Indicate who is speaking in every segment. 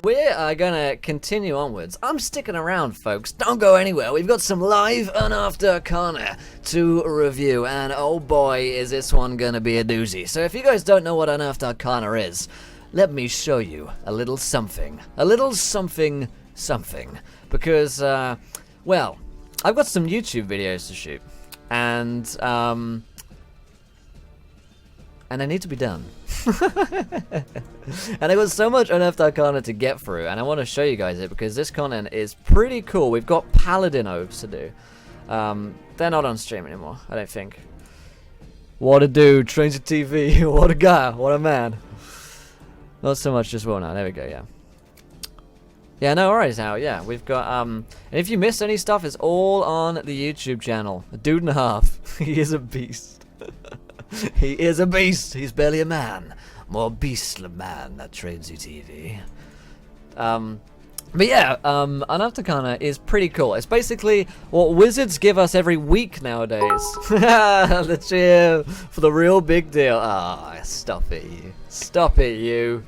Speaker 1: We're gonna continue onwards. I'm sticking around, folks. Don't go anywhere. We've got some live Unearthed Arcana to review, and oh boy, is this one gonna be a doozy. So if you guys don't know what Unearthed Arcana is, let me show you a little something. A little something something. Because, well, I've got some YouTube videos to shoot, and they need to be done. And I got so much Unearthed Arcana to get through, and I want to show you guys it because this content is pretty cool. We've got Paladin oaths to do. They're not on stream anymore, I don't think. What a dude, Tranquility TV. What a guy, what a man. Not so much just well now, there we go, yeah. Yeah, no worries now, yeah. We've got, and if you missed any stuff, it's all on the YouTube channel. A dude and a half. He is a beast. He is a beast. He's barely a man. More beastly man, that Tranquility TV. But yeah, Unearthed Arcana is pretty cool. It's basically what wizards give us every week nowadays. The cheer for the real big deal. Ah, stop it, you. Stop it, you.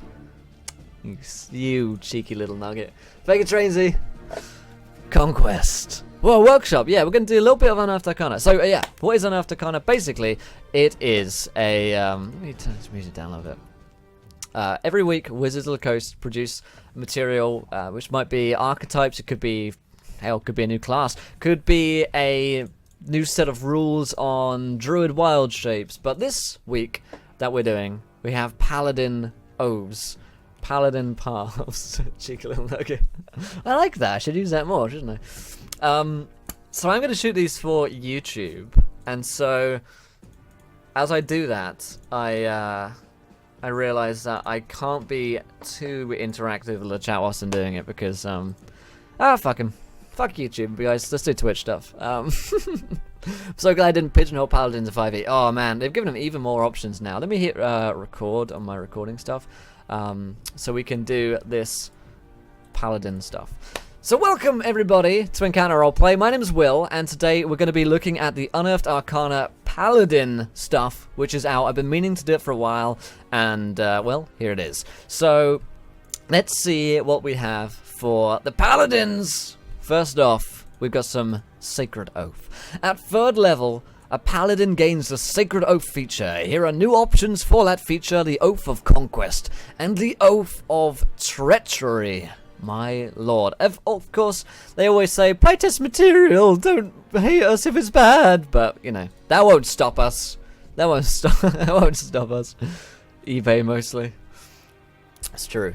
Speaker 1: You cheeky little nugget. Fake it, Trainsy. Conquest. Well, workshop. Yeah, we're going to do a little bit of Unearthed Arcana. So, yeah, what is Unearthed Arcana? Basically, it is a... let me turn this music down a little bit. Every week, Wizards of the Coast produce material, which might be archetypes. It could be... Hell, could be a new class. Could be a new set of rules on Druid wild shapes. But this week that we're doing, we have Paladin oaths. Paladin paths. Cheeky little nugget. I like that. I should use that more, shouldn't I? So I'm going to shoot these for YouTube. And so, as I do that, I realize that I can't be too interactive with the chat whilst I'm doing it because, fuck him. Fuck YouTube, guys. Let's do Twitch stuff. I'm so glad I didn't pigeonhole Paladin to 5e. Oh, man. They've given them even more options now. Let me hit record on my recording stuff. So we can do this Paladin stuff. So welcome everybody to Encounter Roleplay. My name is Will, and today we're going to be looking at the Unearthed Arcana Paladin stuff, which is out. I've been meaning to do it for a while, and well, here it is. So let's see what we have for the Paladins. First off, we've got some Sacred Oath. At 3rd level, a Paladin gains the Sacred Oath feature. Here are new options for that feature: the Oath of Conquest and the Oath of Treachery. My lord. Of course, they always say, playtest material, don't hate us if it's bad. But, you know, that won't stop us. That won't stop, that won't stop us. eBay mostly. That's true.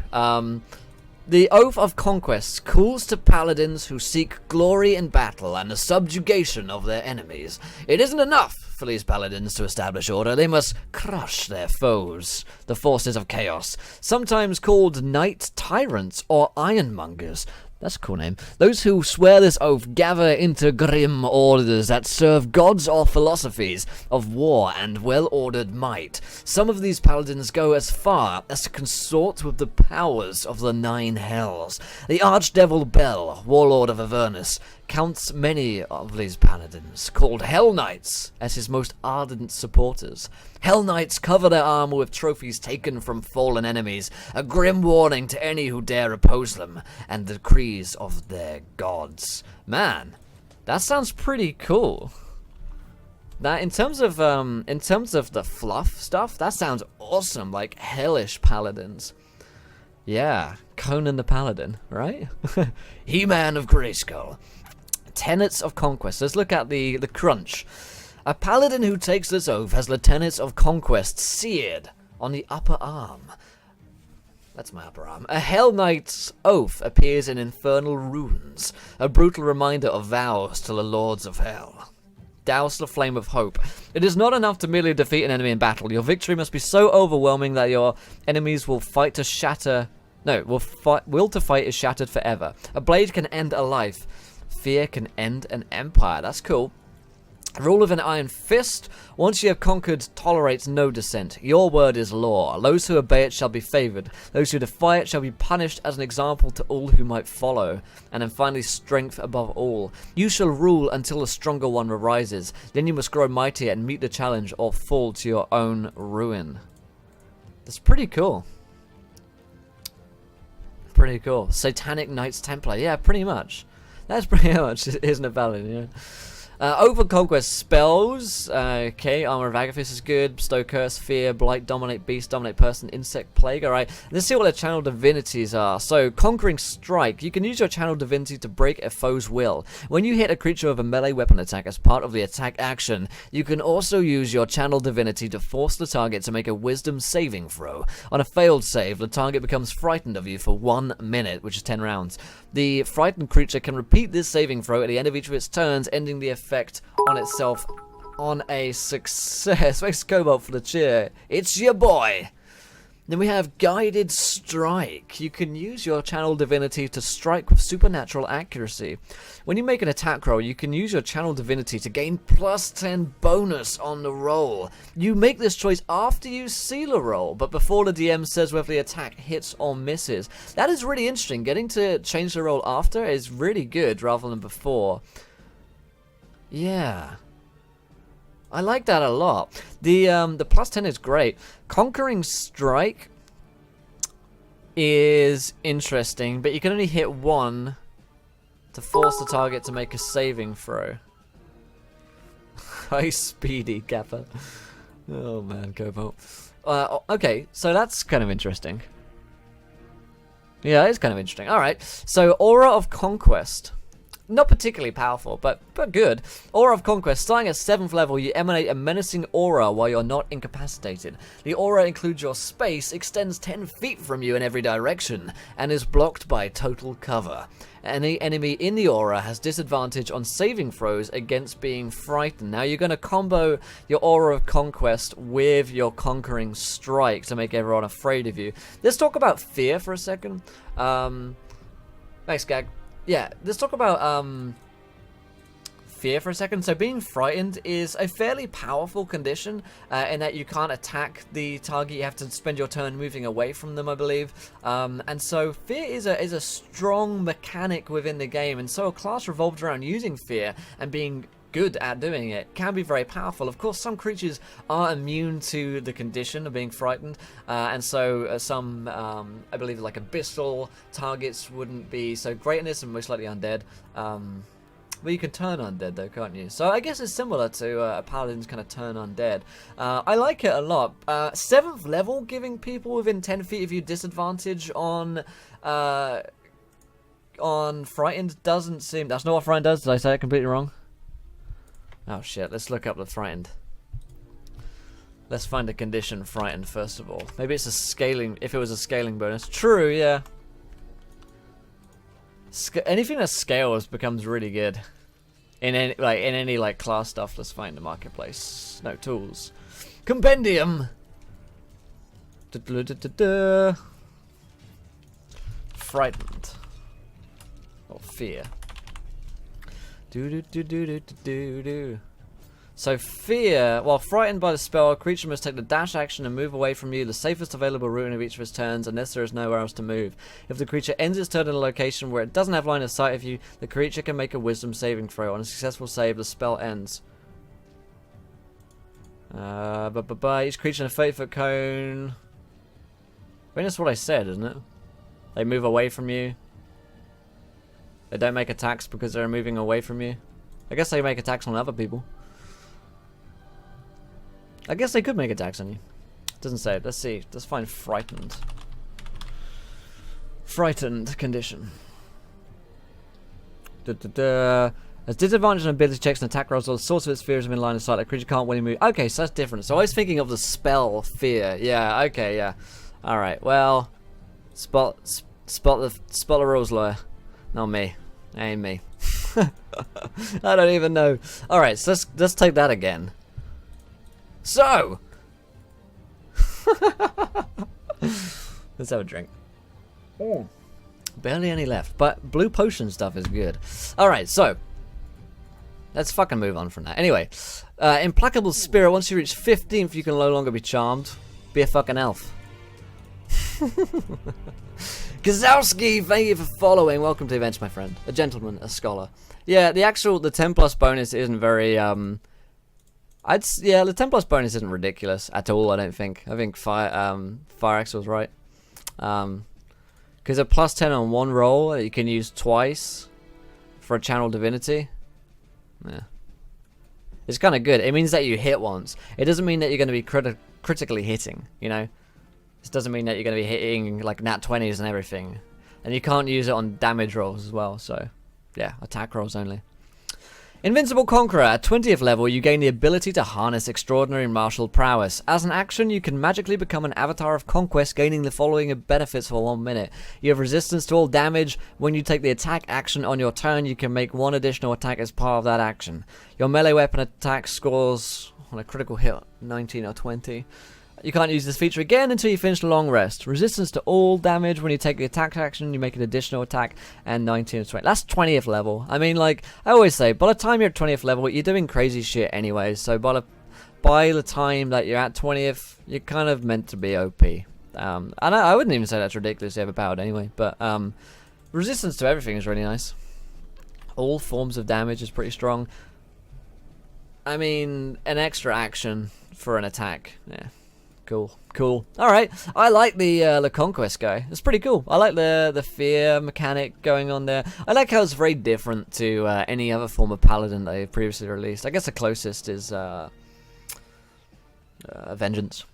Speaker 1: The Oath of Conquest calls to paladins who seek glory in battle and the subjugation of their enemies. It isn't enough for these paladins to establish order. They must crush their foes, the forces of chaos, sometimes called Knight Tyrants or Ironmongers. That's a cool name. Those who swear this oath gather into grim orders that serve gods or philosophies of war and well-ordered might. Some of these paladins go as far as to consort with the powers of the 9 hells. The Archdevil Bel, warlord of Avernus, counts many of these paladins, called Hell Knights, as his most ardent supporters. Hell Knights cover their armor with trophies taken from fallen enemies, a grim warning to any who dare oppose them, and the decrees of their gods. Man, that sounds pretty cool. That in terms of the fluff stuff, that sounds awesome, like hellish paladins. Yeah, Conan the Paladin, right? He-Man of Grayskull. Tenets of Conquest. Let's look at the crunch. A paladin who takes this oath has the tenets of conquest seared on the upper arm. That's my upper arm. A Hell Knight's oath appears in infernal runes, a brutal reminder of vows to the lords of hell. Douse the flame of hope. It is not enough to merely defeat an enemy in battle. Your victory must be so overwhelming that your enemies will fight to shatter. No, will to fight is shattered forever. A blade can end a life. Fear can end an empire. That's cool. Rule of an iron fist. Once you have conquered, tolerates no dissent. Your word is law. Those who obey it shall be favored. Those who defy it shall be punished as an example to all who might follow. And then finally, strength above all. You shall rule until the stronger one arises. Then you must grow mighty and meet the challenge or fall to your own ruin. That's pretty cool. pretty cool. Satanic Knights Templar. Yeah, pretty much. That's pretty much, isn't it, Paladin? Yeah. Over conquest spells. Okay, Armor of Agathis is good. Bestow Curse, Fear, Blight, Dominate Beast, Dominate Person, Insect, Plague. Alright, let's see what the channel divinities are. So, Conquering Strike. You can use your channel divinity to break a foe's will. When you hit a creature with a melee weapon attack as part of the attack action, you can also use your channel divinity to force the target to make a wisdom saving throw. On a failed save, the target becomes frightened of you for 1 minute, which is 10 rounds. The frightened creature can repeat this saving throw at the end of each of its turns, ending the effect on itself on a success. Thanks, Cobalt, for the cheer. It's your boy! Then we have Guided Strike. You can use your channel divinity to strike with supernatural accuracy. When you make an attack roll, you can use your channel divinity to gain +10 bonus on the roll. You make this choice after you seal a roll, but before the DM says whether the attack hits or misses. That is really interesting. Getting to change the roll after is really good rather than before. Yeah. I like that a lot. The +10 is great. Conquering Strike is interesting, but you can only hit 1 to force the target to make a saving throw. High speedy Kappa. Oh man, Cobalt. Okay, so that's kind of interesting. Yeah, it's kind of interesting. Alright, so Aura of Conquest. Not particularly powerful, but good. Aura of Conquest. Starting at 7th level, you emanate a menacing aura while you're not incapacitated. The aura includes your space, extends 10 feet from you in every direction, and is blocked by total cover. Any enemy in the aura has disadvantage on saving throws against being frightened. Now you're going to combo your Aura of Conquest with your Conquering Strike to make everyone afraid of you. Let's talk about fear for a second. Thanks, Gag. Yeah, let's talk about fear for a second. So being frightened is a fairly powerful condition in that you can't attack the target. You have to spend your turn moving away from them, I believe. And so fear is a strong mechanic within the game. And so a class revolved around using fear and being good at doing it can be very powerful. Of course, some creatures are immune to the condition of being frightened, and so some, I believe, like abyssal targets wouldn't be so great in this, and most likely undead. But you can turn undead though, can't you? So I guess it's similar to a paladin's kind of turn undead. I like it a lot. 7th level, giving people within 10 feet of you disadvantage on frightened doesn't seem. That's not what frightened does. Did I say it completely wrong? Oh shit, let's look up the frightened. Let's find a condition frightened first of all. Maybe it's a scaling, if it was a scaling bonus. True, yeah. Anything that scales becomes really good. In any class stuff. Let's find the marketplace. No tools. Compendium! Frightened. Or fear. So fear, while frightened by the spell, a creature must take the dash action and move away from you, the safest available route of each of its turns, unless there is nowhere else to move. If the creature ends its turn in a location where it doesn't have line of sight of you, the creature can make a wisdom saving throw. On a successful save, the spell ends. Each creature in a 30-foot cone. I think that's what I said, isn't it? They move away from you. They don't make attacks because they're moving away from you. I guess they make attacks on other people. I guess they could make attacks on you. Doesn't say it. Let's see. Let's find frightened. Frightened condition. As disadvantage on ability checks and attack rolls, or the source of its fear is in line of sight. A creature can't willingly move. Okay, so that's different. So I was thinking of the spell fear. Yeah. Okay. Yeah. All right. Well, spot the rules, lawyer. Not me. Ain't me. I don't even know. Alright, so let's take that again. So let's have a drink. Barely any left, but blue potion stuff is good. Alright, so let's fucking move on from that. Anyway, Implacable Spirit, once you reach 15th you can no longer be charmed. Be a fucking elf. Gazowski, thank you for following. Welcome to the events, my friend. A gentleman, a scholar. Yeah, the 10+ bonus isn't very, the 10+ bonus isn't ridiculous at all, I don't think. I think Fire Axel was right. Because a plus 10 on one roll that you can use twice for a channel divinity. Yeah. It's kind of good. It means that you hit once. It doesn't mean that you're going to be critically hitting, you know? This doesn't mean that you're going to be hitting like nat 20s and everything. And you can't use it on damage rolls as well, so yeah, attack rolls only. Invincible Conqueror. At 20th level, you gain the ability to harness extraordinary martial prowess. As an action, you can magically become an avatar of conquest, gaining the following benefits for 1 minute. You have resistance to all damage. When you take the attack action on your turn, you can make 1 additional attack as part of that action. Your melee weapon attack scores on a critical hit 19 or 20. You can't use this feature again until you finish the long rest. Resistance to all damage. When you take the attack action, you make an additional attack, and 19 or 20. That's 20th level. I mean, like, I always say, by the time you're at 20th level, you're doing crazy shit anyway. So by the time that you're at 20th, you're kind of meant to be OP. And I wouldn't even say that's ridiculously overpowered anyway. But resistance to everything is really nice. All forms of damage is pretty strong. I mean, an extra action for an attack. Yeah. Cool. Alright, I like the conquest guy. It's pretty cool. I like the fear mechanic going on there. I like how it's very different to any other form of paladin they've previously released. I guess the closest is vengeance.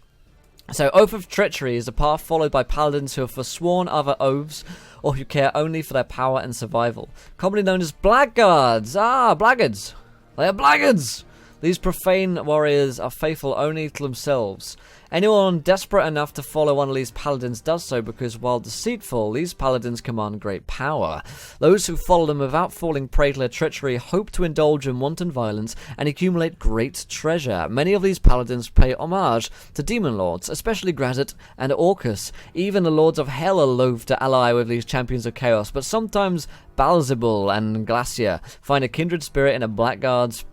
Speaker 1: So, Oath of Treachery is a path followed by paladins who have forsworn other oaths or who care only for their power and survival. Commonly known as blackguards. Blackguards. They are blackguards! These profane warriors are faithful only to themselves. Anyone desperate enough to follow one of these paladins does so because while deceitful, these paladins command great power. Those who follow them without falling prey to their treachery hope to indulge in wanton violence and accumulate great treasure. Many of these paladins pay homage to demon lords, especially Grazit and Orcus. Even the lords of hell are loath to ally with these champions of chaos, but sometimes Balzibul and Glacier find a kindred spirit in a blackguard's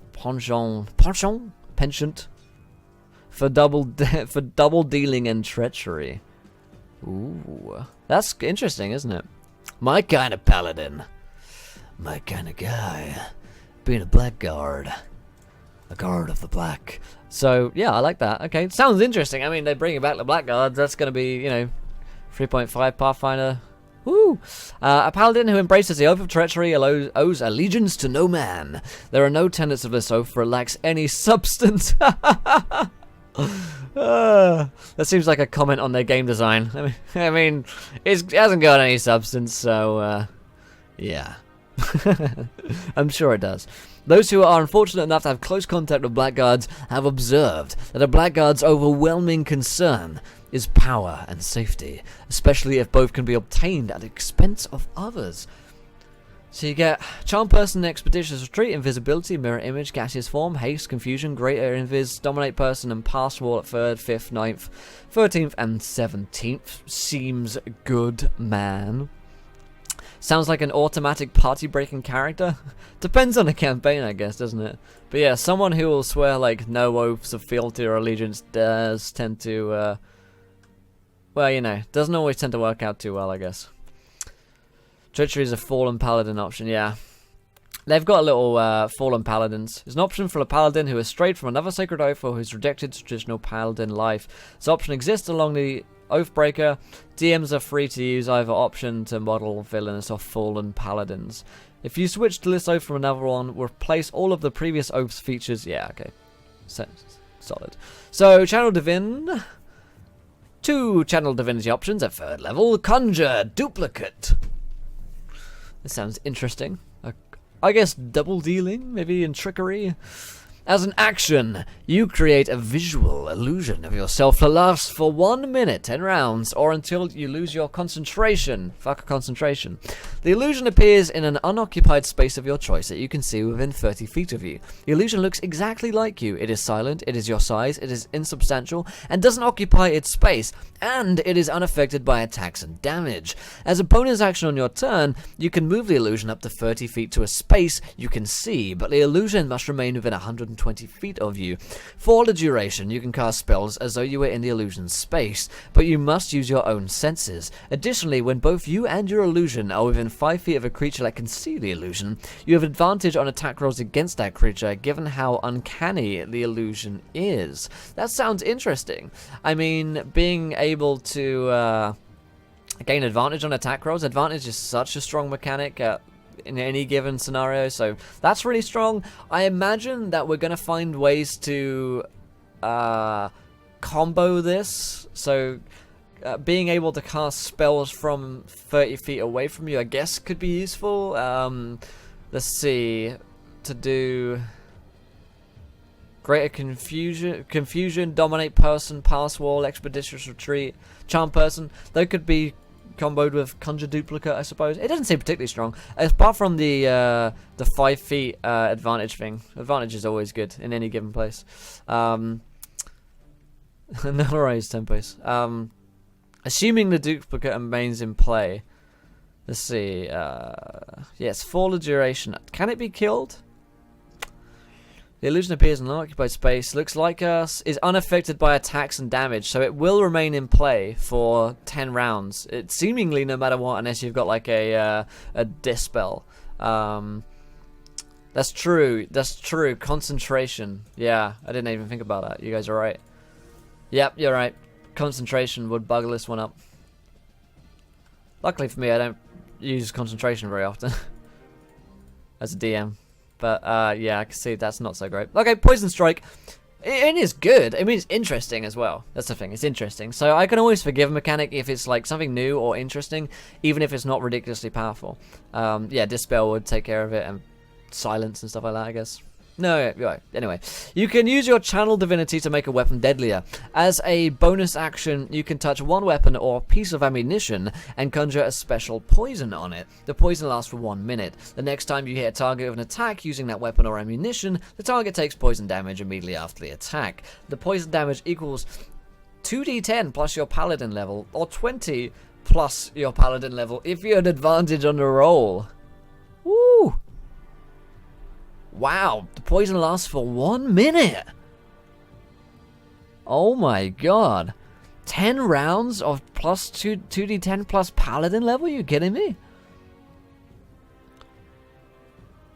Speaker 1: penchant for double dealing and treachery. Ooh, that's interesting, isn't it? My kind of paladin, my kind of guy, being a blackguard, a guard of the black. So yeah, I like that. Okay, sounds interesting. I mean, they're bringing back the blackguards. That's gonna be, you know, 3.5 Pathfinder. Woo! A paladin who embraces the oath of treachery owes allegiance to no man. There are no tenets of this oath, for it lacks any substance. That seems like a comment on their game design. I mean, it hasn't got any substance, so yeah. I'm sure it does. Those who are unfortunate enough to have close contact with blackguards have observed that a blackguard's overwhelming concern is power and safety, especially if both can be obtained at the expense of others. So you get Charm Person, Expeditious Retreat, Invisibility, Mirror Image, Gaseous Form, Haste, Confusion, Greater Invis, Dominate Person, and Pass Wall at 3rd, 5th, 9th, 13th, and 17th. Seems good, man. Sounds like an automatic party-breaking character. Depends on the campaign, I guess, doesn't it? But yeah, someone who will swear like no oaths of fealty or allegiance does tend to, well, you know, doesn't always tend to work out too well, I guess. Treachery is a Fallen Paladin option, yeah. They've got a little Fallen Paladins. It's an option for a Paladin who has strayed from another sacred oath or who's rejected traditional Paladin life. This option exists along the Oathbreaker. DMs are free to use either option to model villains or Fallen Paladins. If you switch to this oath from another one, replace all of the previous oaths features. Yeah, okay. Solid. So, Channel Divine. 2 Channel Divinity options at 3rd level. Conjure Duplicate. This sounds interesting. I guess double dealing, maybe in trickery. As an action, you create a visual illusion of yourself to last for 1 minute, 10 rounds, or until you lose your concentration. Fuck concentration. The illusion appears in an unoccupied space of your choice that you can see within 30 feet of you. The illusion looks exactly like you. It is silent, it is your size, it is insubstantial, and doesn't occupy its space, and it is unaffected by attacks and damage. As a bonus action on your turn, you can move the illusion up to 30 feet to a space you can see, but the illusion must remain within 120 feet of you. For the duration, you can cast spells as though you were in the illusion's space, but you must use your own senses. Additionally, when both you and your illusion are within 5 feet of a creature that can see the illusion, you have advantage on attack rolls against that creature, given how uncanny the illusion is. That sounds interesting. I mean, being able to Gain advantage on attack rolls. Advantage is such a strong mechanic in any given scenario, so that's really strong. I imagine that we're going to find ways to combo this, so being able to cast spells from 30 feet away from you, I guess, could be useful. Let's see, to do greater confusion, dominate person, pass wall, expeditious retreat, charm person. They could be comboed with conjure duplicate, I suppose. It doesn't seem particularly strong, apart from the 5 feet advantage thing. Advantage is always good in any given place. No rise tempos. Assuming the duplicate remains in play. Let's see. Yes, for the duration. Can it be killed? The illusion appears in an occupied space. Looks like us. Is unaffected by attacks and damage, so it will remain in play for 10 rounds. It seemingly no matter what, unless you've got like a dispel. That's true. That's true. Concentration. Yeah, I didn't even think about that. You guys are right. Yep, you're right. Concentration would bug this one up. Luckily for me, I don't use concentration very often as a DM. But yeah, I can see that's not so great. Okay, Poison Strike. It is good. I mean, it's interesting as well. That's the thing. It's interesting. So I can always forgive a mechanic if it's like something new or interesting, even if it's not ridiculously powerful. Yeah, Dispel would take care of it, and Silence and stuff like that, I guess. No, right. Anyway, you can use your Channel Divinity to make a weapon deadlier. As a bonus action, you can touch one weapon or piece of ammunition and conjure a special poison on it. The poison lasts for 1 minute. The next time you hit a target with an attack using that weapon or ammunition, the target takes poison damage immediately after the attack. The poison damage equals 2d10 plus your Paladin level, or 20 plus your Paladin level if you had advantage on the roll. Woo! Wow, the poison lasts for 1 minute. Oh my god. 10 rounds of plus 2d10 plus Paladin level? You kidding me?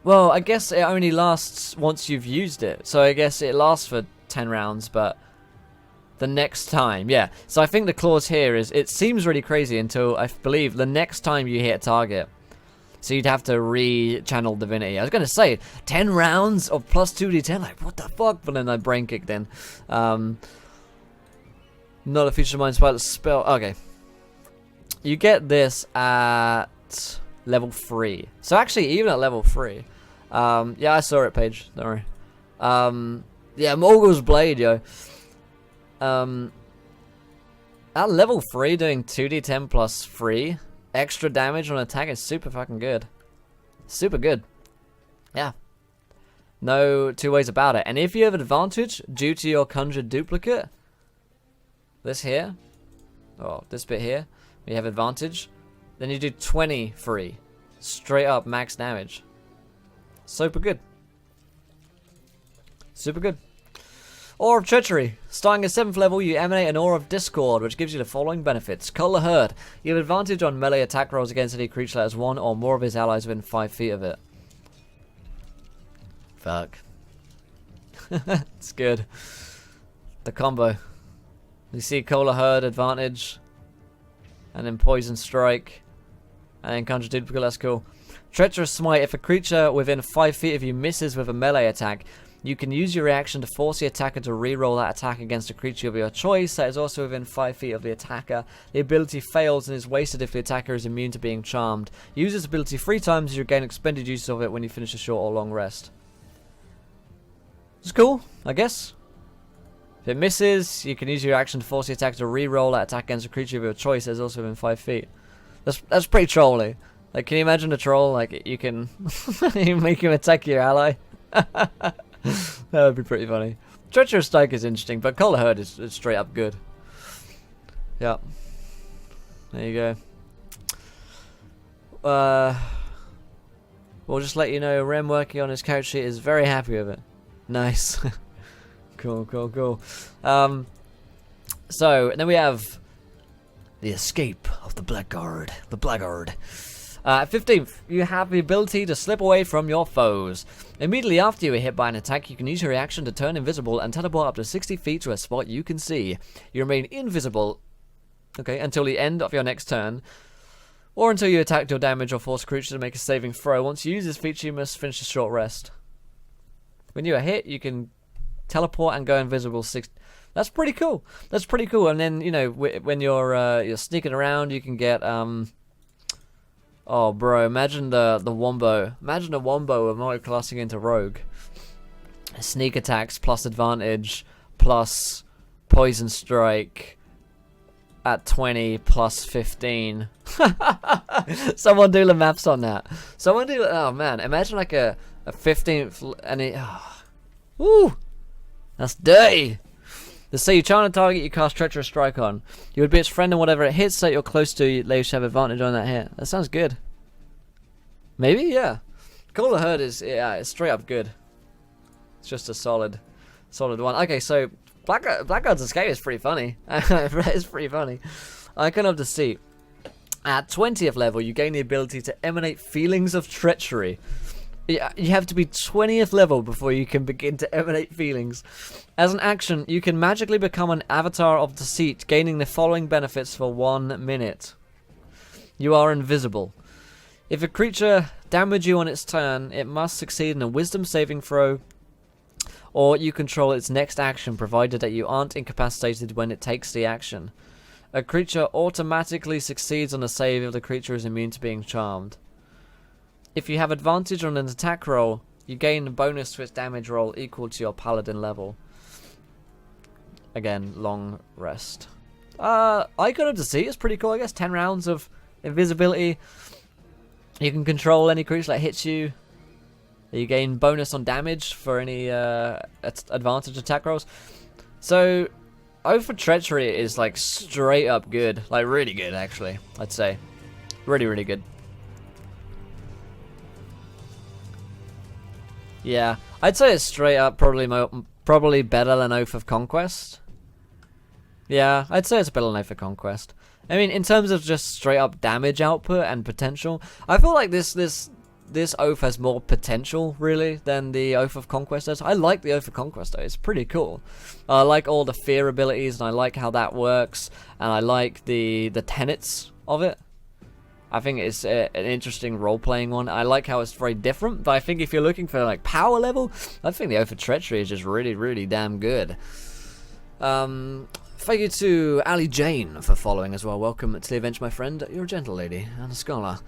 Speaker 1: Well, I guess it only lasts once you've used it. So I guess it lasts for 10 rounds, but the next time, yeah. So I think the clause here is, it seems really crazy until, I believe, the next time you hit a target. So you'd have to re-channel Divinity. I was going to say, 10 rounds of plus 2d10, like, what the fuck? But then my brain kicked in. Not a feature of mine, the spell. Okay. You get this at level 3. So actually, even at level 3. Yeah, I saw it, Paige. Don't worry. Yeah, Mogul's Blade, yo. At level 3, doing 2d10 plus 3... extra damage on attack is super fucking good. Super good. Yeah. No two ways about it. And if you have advantage due to your conjured duplicate, this here, or this bit here, you have advantage, then you do 20 free. Straight up max damage. Super good. Super good. Aura of Treachery. Starting at 7th level, you emanate an Aura of Discord, which gives you the following benefits. Cola Herd. You have advantage on melee attack rolls against any creature that has one or more of his allies within 5 feet of it. Fuck. It's good. The combo. You see Cola Herd advantage, and then Poison Strike, and then Conjure Duplicate, that's cool. Treacherous Smite. If a creature within 5 feet of you misses with a melee attack, you can use your reaction to force the attacker to reroll that attack against a creature of your choice that is also within 5 feet of the attacker. The ability fails and is wasted if the attacker is immune to being charmed. Use this ability 3 times as you gain expended use of it when you finish a short or long rest. It's cool, I guess. If it misses, you can use your action to force the attacker to reroll that attack against a creature of your choice that is also within 5 feet. That's pretty trolly. Like, can you imagine a troll? Like, you can you make him attack your ally? That would be pretty funny. Treacherous Strike is interesting, but Cola Herd is straight up good. Yeah. There you go. We'll just let you know Rem working on his character sheet is very happy with it. Nice. Cool, cool, cool. So, and then we have the Escape of the Blackguard. The Blackguard. 15th, you have the ability to slip away from your foes. Immediately after you are hit by an attack, you can use your reaction to turn invisible and teleport up to 60 feet to a spot you can see. You remain invisible Okay, until the end of your next turn, or until you attack, deal damage, or force a creature to make a saving throw. Once you use this feature, you must finish a short rest. When you are hit, you can teleport and go invisible 6. That's pretty cool. That's pretty cool. And then, you know, when you're sneaking around, you can get oh, bro, imagine the wombo. Imagine a wombo of multiclassing into rogue. Sneak attacks plus advantage plus poison strike at 20 plus 15. Someone do the maths on that. Someone do. Oh man, imagine like a 15th and it. Oh, woo, that's dirty. Let's say you charm a target you cast treacherous strike on. You would be its friend and whatever it hits that you're close to, you have advantage on that hit. That sounds good. Maybe, yeah. Call the Herd is, yeah, it's straight up good. It's just a solid one. Okay, so Blackguard's Escape is pretty funny. It's pretty funny. Icon of Deceit. At 20th level, you gain the ability to emanate feelings of treachery. You have to be 20th level before you can begin to emanate feelings. As an action, you can magically become an avatar of deceit, gaining the following benefits for 1 minute. You are invisible. If a creature damages you on its turn, it must succeed in a wisdom saving throw, or you control its next action, provided that you aren't incapacitated when it takes the action. A creature automatically succeeds on a save if the creature is immune to being charmed. If you have advantage on an attack roll, you gain a bonus to its damage roll equal to your Paladin level. Again, long rest. Icon of Deceit is pretty cool, I guess. 10 rounds of invisibility. You can control any creature that hits you. You gain bonus on damage for any advantage attack rolls. So, Oath of Treachery is like straight up good. Like really good, actually, I'd say. Really, really good. Yeah, I'd say it's straight up probably better than Oath of Conquest. Yeah, I'd say it's better than Oath of Conquest. I mean, in terms of just straight up damage output and potential, I feel like this Oath has more potential, really, than the Oath of Conquest does. I like the Oath of Conquest, though. It's pretty cool. I like all the fear abilities, and I like how that works, and I like the tenets of it. I think it's an interesting role-playing one. I like how it's very different, but I think if you're looking for like power level, I think the Oath of Treachery is just really, really damn good. Thank you to Ali Jane for following as well. Welcome to the event, my friend. You're a gentle lady and a scholar.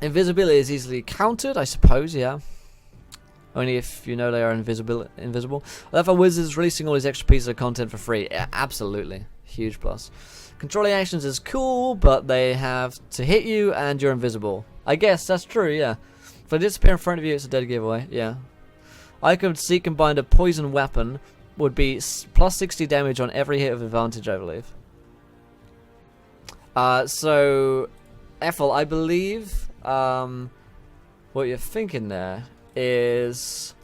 Speaker 1: Invisibility is easily countered, I suppose, yeah. Only if you know they are invisible. Therefore, Wizards releasing all these extra pieces of content for free. Yeah, absolutely. Huge plus. Controlling actions is cool, but they have to hit you and you're invisible. I guess that's true, yeah. If they disappear in front of you, it's a dead giveaway, yeah. Icon of Deceit combined a poison weapon would be plus 60 damage on every hit of advantage, I believe. So, Ethel, I believe what you're thinking there is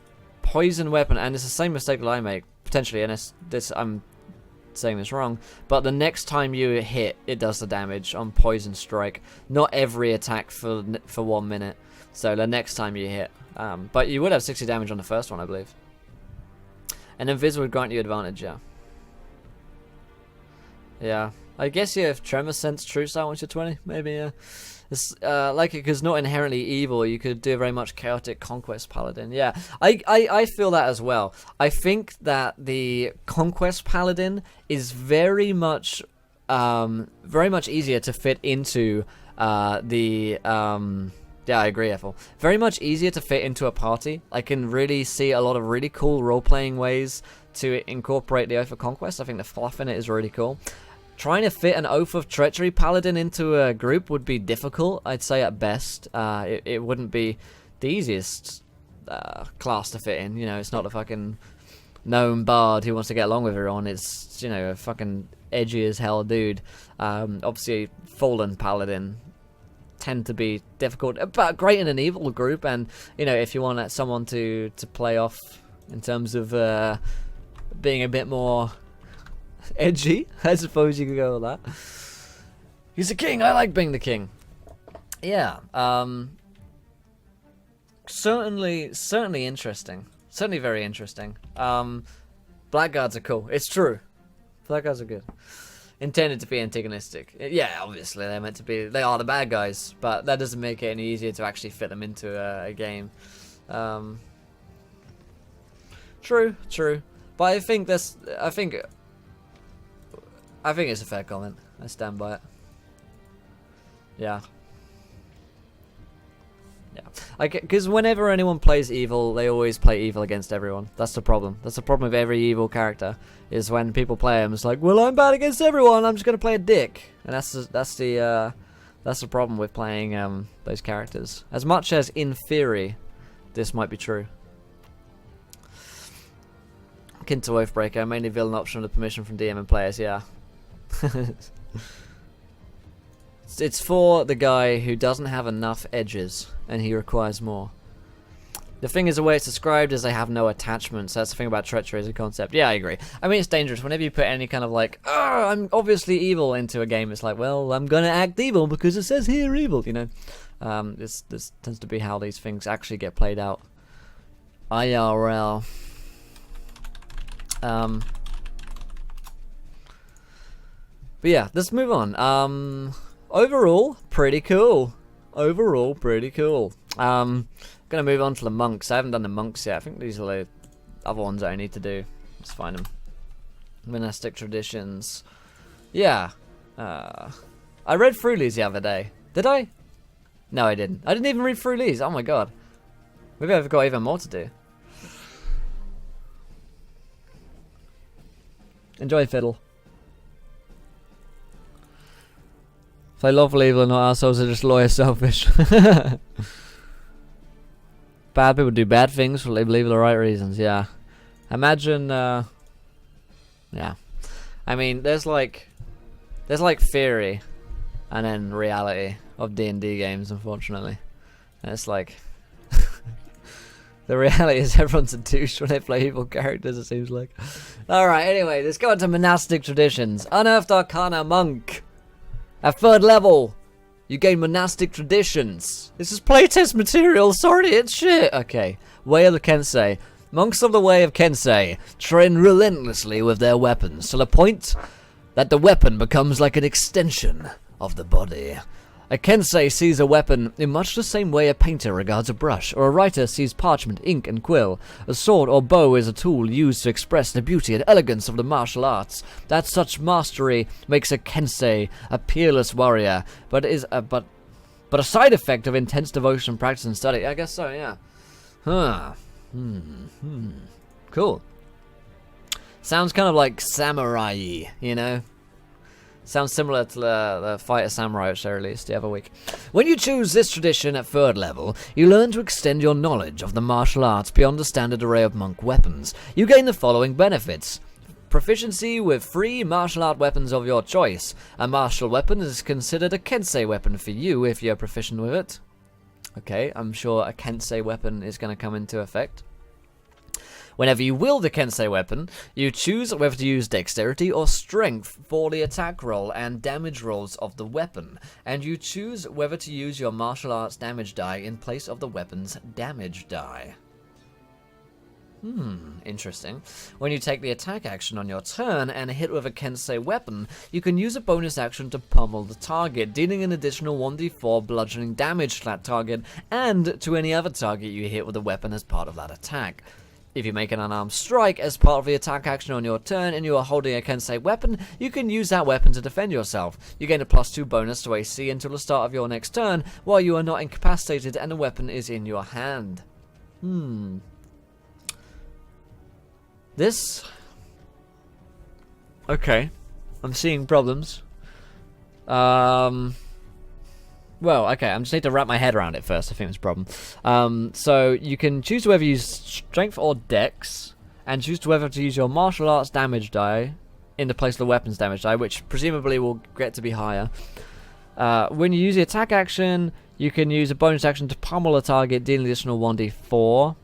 Speaker 1: poison weapon, and it's the same mistake that I make, potentially, and I'm saying this wrong, but the next time you hit, it does the damage on poison strike. Not every attack for 1 minute, so the next time you hit. But you would have 60 damage on the first one, I believe. And invisible would grant you advantage, yeah. Yeah. I guess you have Tremor Sense True Sight once you're 20, maybe, yeah. It's like it, because not inherently evil, you could do a very much chaotic conquest paladin. Yeah, I feel that as well. I think that the conquest paladin is very much easier to fit into yeah, I agree, Ethel. Very much easier to fit into a party. I can really see a lot of really cool role-playing ways to incorporate the Oath of Conquest. I think the fluff in it is really cool. Trying to fit an Oath of Treachery paladin into a group would be difficult, I'd say at best. It wouldn't be the easiest class to fit in. You know, it's not a fucking gnome bard who wants to get along with everyone. It's, you know, a fucking edgy as hell dude. Obviously, fallen paladin tend to be difficult, but great in an evil group. And, you know, if you want someone to play off in terms of being a bit more edgy, I suppose you could go with that. He's a king. I like being the king. Yeah. Certainly interesting. Certainly very interesting. Blackguards are cool. It's true. Blackguards are good. intended to be antagonistic. Yeah, obviously they're meant to be. They are the bad guys, but that doesn't make it any easier to actually fit them into a game. True. But I think it's a fair comment. I stand by it. Yeah. Because whenever anyone plays evil, they always play evil against everyone. That's the problem. That's the problem with every evil character. Is when people play them, it's like, well, I'm bad against everyone. I'm just gonna play a dick, and that's the problem with playing those characters. As much as in theory, this might be true. Akin to Oathbreaker, mainly villain option with permission from DM and players. Yeah. It's for the guy who doesn't have enough edges and he requires more. The thing is, the way it's described is they have no attachments. That's the thing about treachery as a concept. Yeah, I agree. I mean, it's dangerous. Whenever you put any kind of like, oh, I'm obviously evil into a game, it's like, well, I'm going to act evil because it says here evil, you know. This tends to be how these things actually get played out. IRL. But yeah, let's move on. Overall, pretty cool. Gonna move on to the monks. I haven't done the monks yet. I think these are the other ones that I need to do. Let's find them. Monastic traditions. Yeah. I read through these the other day. Did I? No, I didn't. I didn't even read through these. Oh my god. Maybe I've got even more to do. Enjoy, Fiddle. If they lawful evil and not ourselves, are just lawyer selfish. Bad people do bad things for they believe the right reasons. Yeah. Imagine. Yeah. I mean, there's like theory, and then reality of D&D games. Unfortunately, and it's like the reality is everyone's a douche when they play evil characters. It seems like. All right. Anyway, let's go on to monastic traditions. Unearthed Arcana monk. At 3rd level, you gain monastic traditions. This is playtest material, sorry, it's shit. Okay, Way of the Kensei. Monks of the Way of Kensei train relentlessly with their weapons to the point that the weapon becomes like an extension of the body. A Kensei sees a weapon in much the same way a painter regards a brush, or a writer sees parchment, ink, and quill. A sword or bow is a tool used to express the beauty and elegance of the martial arts. That such mastery makes a Kensei a peerless warrior, but a side effect of intense devotion, practice, and study. I guess so, yeah. Huh. Cool. Sounds kind of like samurai, you know? Sounds similar to the Fighter Samurai which they released the other week. When you choose this tradition at 3rd level, you learn to extend your knowledge of the martial arts beyond the standard array of monk weapons. You gain the following benefits. Proficiency with 3 martial art weapons of your choice. A martial weapon is considered a Kensei weapon for you if you're proficient with it. Okay, I'm sure a Kensei weapon is going to come into effect. Whenever you wield a Kensei weapon, you choose whether to use dexterity or strength for the attack roll and damage rolls of the weapon, and you choose whether to use your martial arts damage die in place of the weapon's damage die. Interesting. When you take the attack action on your turn and hit with a Kensei weapon, you can use a bonus action to pummel the target, dealing an additional 1d4 bludgeoning damage to that target and to any other target you hit with a weapon as part of that attack. If you make an unarmed strike as part of the attack action on your turn and you are holding a Kensei weapon, you can use that weapon to defend yourself. You gain a +2 bonus to AC until the start of your next turn while you are not incapacitated and the weapon is in your hand. This... Okay. I'm seeing problems. Well, okay, I just need to wrap my head around it first. I think it's a problem. So you can choose whether to use strength or dex, and choose whether to use your martial arts damage die in the place of the weapons damage die, which presumably will get to be higher. When you use the attack action, you can use a bonus action to pummel a target, dealing additional 1d4,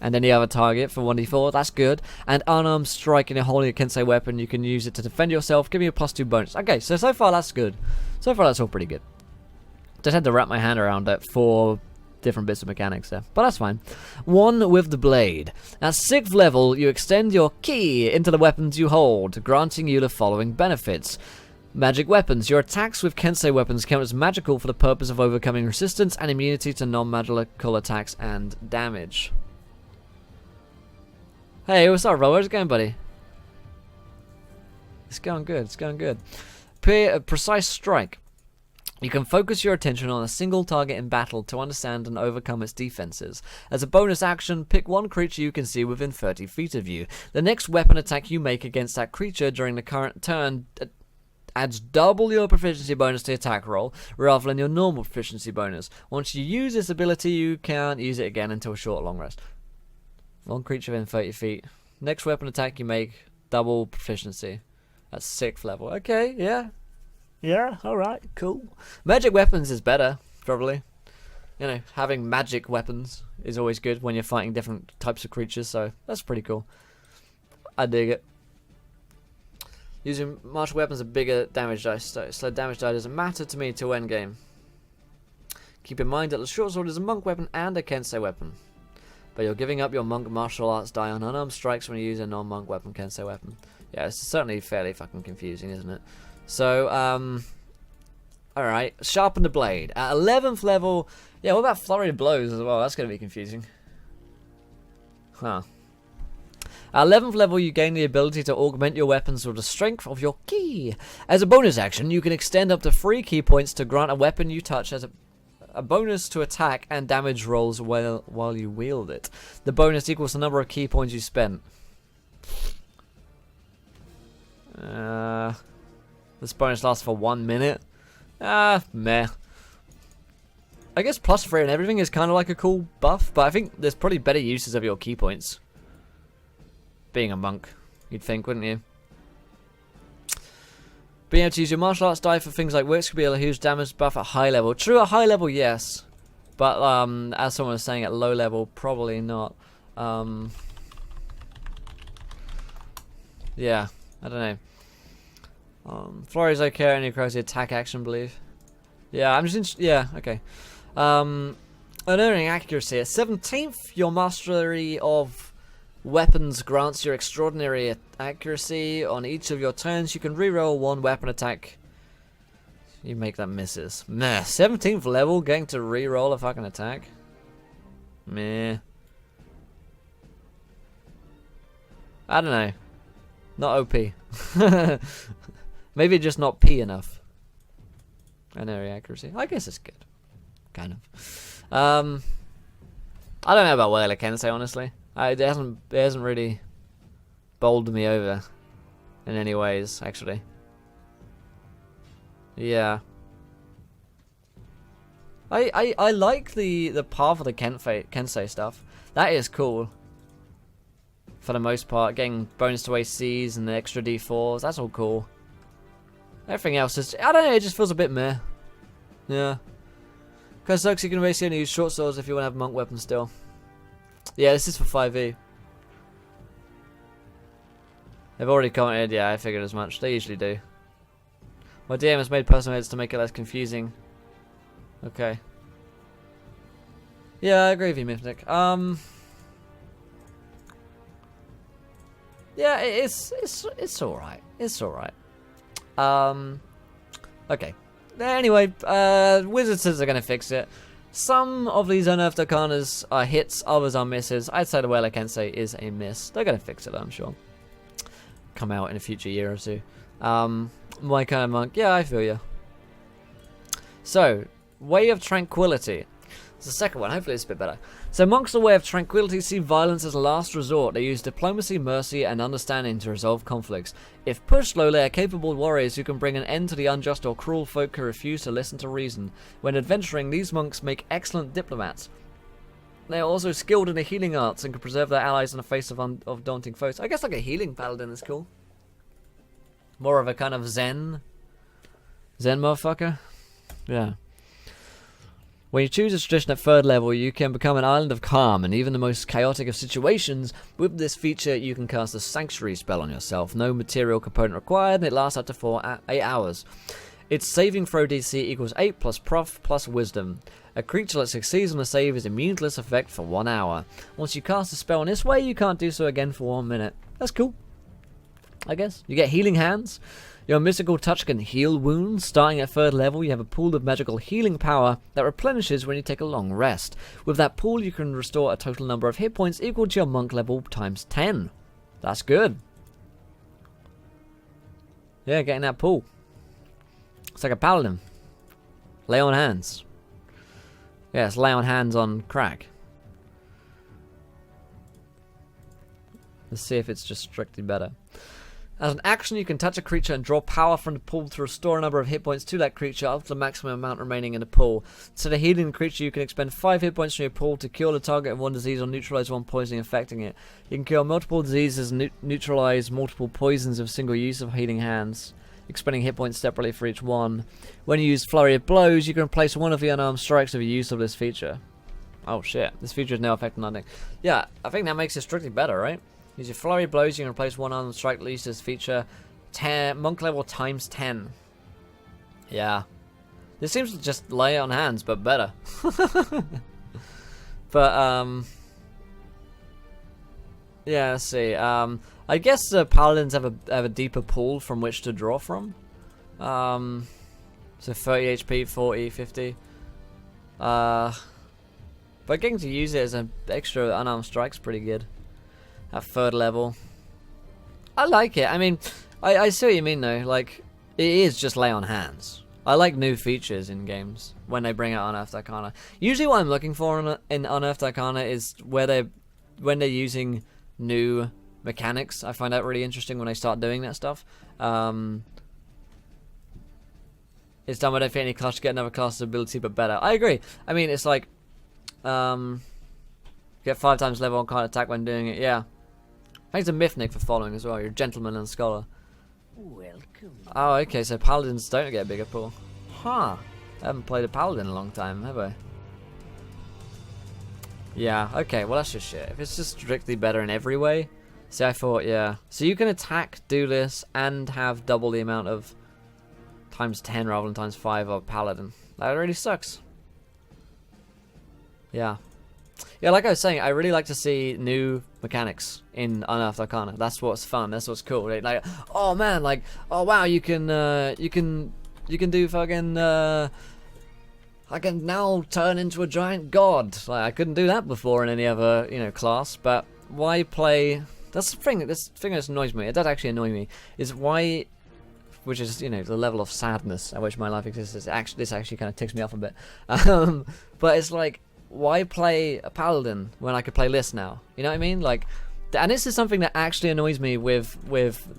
Speaker 1: and any other target for 1d4. That's good. And unarmed strike, and you're holding a Kensei weapon, you can use it to defend yourself, give you a +2 bonus. Okay, so far that's good. So far that's all pretty good. Just had to wrap my hand around it for different bits of mechanics there, but that's fine. 1 with the blade. At 6th level, you extend your ki into the weapons you hold, granting you the following benefits. Magic weapons. Your attacks with Kensei weapons count as magical for the purpose of overcoming resistance and immunity to non-magical attacks and damage. Hey, what's up, Rob? How's it going, buddy? It's going good. It's going good. Precise strike. You can focus your attention on a single target in battle to understand and overcome its defenses. As a bonus action, pick one creature you can see within 30 feet of you. The next weapon attack you make against that creature during the current turn adds double your proficiency bonus to the attack roll, rather than your normal proficiency bonus. Once you use this ability, you can't use it again until a short or long rest. One creature within 30 feet. Next weapon attack you make, double proficiency. That's 6th level. Okay, yeah. Yeah, alright, cool. Magic weapons is better, probably. You know, having magic weapons is always good when you're fighting different types of creatures, so that's pretty cool. I dig it. Using martial weapons are bigger damage dice, so damage die doesn't matter to me till endgame. Keep in mind that the short sword is a monk weapon and a Kensei weapon. But you're giving up your monk martial arts die on unarmed strikes when you use a non-monk weapon Kensei weapon. Yeah, it's certainly fairly fucking confusing, isn't it? So, alright, sharpen the blade. At 11th level, yeah, what about flurry of blows as well? That's going to be confusing. Huh. At 11th level, you gain the ability to augment your weapons with the strength of your ki. As a bonus action, you can extend up to 3 ki points to grant a weapon you touch as a bonus to attack and damage rolls while you wield it. The bonus equals the number of ki points you spent. This bonus lasts for 1 minute. Meh. I guess +3 and everything is kind of like a cool buff, but I think there's probably better uses of your key points. Being a monk, you'd think, wouldn't you? Being able to use your martial arts die for things like wits could be a huge damage buff at high level. True, at high level, yes. But as someone was saying, at low level, probably not. Yeah, I don't know. Flurry's okay, only requires the attack action, believe. Yeah, I'm just yeah, okay. Unearthing accuracy. At 17th, your mastery of weapons grants your extraordinary accuracy. On each of your turns, you can reroll 1 weapon attack. You make that misses. Meh. 17th level, getting to reroll a fucking attack. Meh. I don't know. Not OP. Maybe just not P enough. Unearthing accuracy. I guess it's good. Kind of. I don't know about Whaler Kensei, honestly. It hasn't really bowled me over in any ways, actually. Yeah. I like the path of the Kensei stuff. That is cool. For the most part, getting bonus to ACs and the extra D4s, that's all cool. Everything else is, I don't know, it just feels a bit meh. Yeah. Because sucks, you can basically only use short swords if you want to have monk weapons still. Yeah, this is for 5e. They've already commented, yeah, I figured as much. They usually do. My DM has made personal edits to make it less confusing. Okay. Yeah, I agree with you, Mystic. Yeah, it's alright. It's alright. Okay. Anyway, Wizards are going to fix it. Some of these Unearthed Arcanas are hits, others are misses. I'd say the Whaler Kensei is a miss. They're going to fix it, I'm sure. Come out in a future year or two. My kind of monk, yeah, I feel you. So, Way of Tranquility. It's the second one, hopefully it's a bit better. So monks of the Way of Tranquility see violence as a last resort. They use diplomacy, mercy, and understanding to resolve conflicts. If pushed low, they are capable warriors who can bring an end to the unjust or cruel folk who refuse to listen to reason. When adventuring, these monks make excellent diplomats. They are also skilled in the healing arts and can preserve their allies in the face of daunting foes. I guess like a healing paladin is cool. More of a kind of Zen motherfucker. Yeah. When you choose a tradition at 3rd level, you can become an island of calm, and even the most chaotic of situations. With this feature, you can cast a sanctuary spell on yourself. No material component required, and it lasts up to 8 hours. Its saving throw DC equals 8 plus prof plus wisdom. A creature that succeeds on a save is immune to this effect for 1 hour. Once you cast a spell in this way, you can't do so again for 1 minute. That's cool. I guess. You get healing hands. Your mystical touch can heal wounds. Starting at 3rd level, you have a pool of magical healing power that replenishes when you take a long rest. With that pool, you can restore a total number of hit points equal to your monk level times 10. That's good. Yeah, getting that pool. It's like a paladin. Lay on hands. Yes, lay on hands on crack. Let's see if it's just strictly better. As an action, you can touch a creature and draw power from the pool to restore a number of hit points to that creature up to the maximum amount remaining in the pool. Instead of healing the creature, you can expend 5 hit points from your pool to cure the target of one disease or neutralize one poison affecting it. You can cure multiple diseases and neutralize multiple poisons with single use of healing hands, expending hit points separately for each one. When you use Flurry of Blows, you can replace one of the unarmed strikes with the use of this feature. Oh shit, this feature is now affecting nothing. Yeah, I think that makes it strictly better, right? Use your Flurry of Blows, you can replace one unarmed strike that uses this feature. Monk level times 10. Yeah. This seems to just lay on hands, but better. But, yeah, let's see. I guess paladins have a deeper pool from which to draw from. So 30 HP, 40, 50. But getting to use it as an extra unarmed strike's pretty good. At 3rd level. I like it. I mean, I see what you mean though. Like, it is just lay on hands. I like new features in games when they bring out Unearthed Arcana. Usually what I'm looking for in Unearthed Arcana is when they're using new mechanics. I find that really interesting when they start doing that stuff. It's done with defeat any class to get another class's ability but better. I agree. I mean, it's like get 5 times level on card attack when doing it. Yeah. Thanks to Mythnic for following as well. You're a gentleman and scholar.
Speaker 2: Welcome.
Speaker 1: Oh, okay. So paladins don't get a bigger pool. Huh. I haven't played a paladin in a long time, have I? Yeah. Okay. Well, that's just shit. If it's just strictly better in every way. See, I thought, yeah. So you can attack, do this, and have double the amount of times 10 rather than times 5 of paladin. That really sucks. Yeah. Yeah, like I was saying, I really like to see new mechanics in Unearthed Arcana. That's what's fun. That's what's cool. Like, oh man, like, oh wow, you can do fucking. I can now turn into a giant god. Like, I couldn't do that before in any other, class. But why play? That's the thing. This thing that annoys me. It does actually annoy me. Is why, which is the level of sadness at which my life exists. This actually kind of ticks me off a bit. But it's like, why play a paladin when I could play List now? You know what I mean? Like, and this is something that actually annoys me with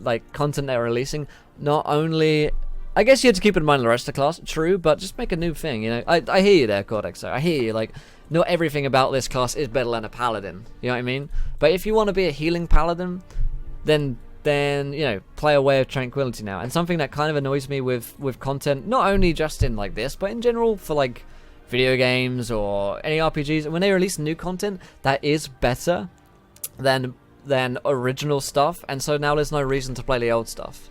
Speaker 1: like content they're releasing. Not only, I guess you have to keep in mind the rest of the class, true, but just make a new thing. I hear you there, Cortex. I hear you. Like, not everything about this class is better than a paladin. You know what I mean? But if you want to be a healing paladin, then play a Way of Tranquility now. And something that kind of annoys me with content, not only just in like this, but in general for like video games or any RPGs, when they release new content that is better than original stuff, and so now there's no reason to play the old stuff.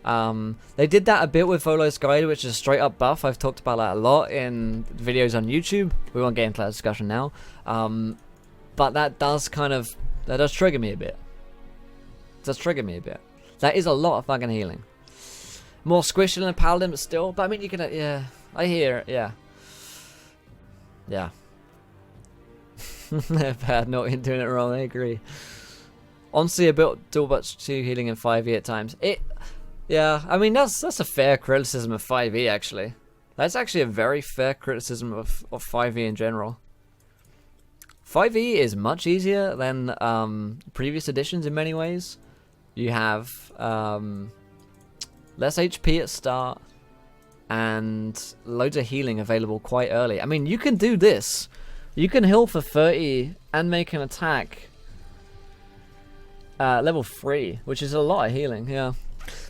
Speaker 1: They did that a bit with Volo's Guide, which is a straight up buff. I've talked about that a lot in videos on YouTube. We won't get into that discussion now. But that does trigger me a bit. That is a lot of fucking healing. More squishy than a paladin, but still. But I mean, you can, yeah. I hear it, yeah. Yeah. Bad, not doing it wrong, I agree. Honestly, a bit too much too healing in 5e at times. Yeah, I mean, that's a fair criticism of 5e, actually. That's actually a very fair criticism of 5e in general. 5e is much easier than previous editions in many ways. You have less HP at start, and loads of healing available quite early. I mean, you can do this. You can heal for 30 and make an attack level 3, which is a lot of healing, yeah.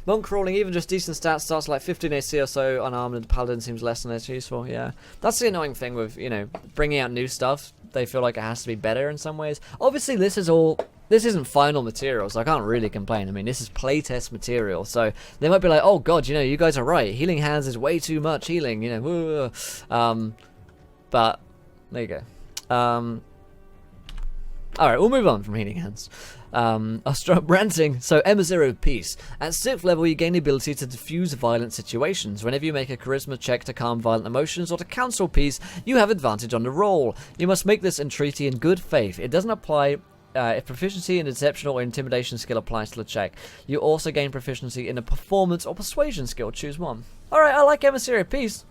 Speaker 1: Monk crawling, even just decent stats, starts like 15 AC or so unarmed, and the paladin seems less and less useful, yeah. That's the annoying thing with, bringing out new stuff. They feel like it has to be better in some ways. Obviously, this isn't final material, so I can't really complain. I mean, this is playtest material, so they might be like, oh god, you guys are right. Healing hands is way too much healing, But there you go. Alright, we'll move on from Healing Hands. I'll start ranting. So, Emissary of Peace. At 6th level, you gain the ability to diffuse violent situations. Whenever you make a charisma check to calm violent emotions or to counsel peace, you have advantage on the roll. You must make this entreaty in good faith. It doesn't apply if proficiency in deception or intimidation skill applies to the check. You also gain proficiency in a performance or persuasion skill. Choose one. Alright, I like Emissary of Peace.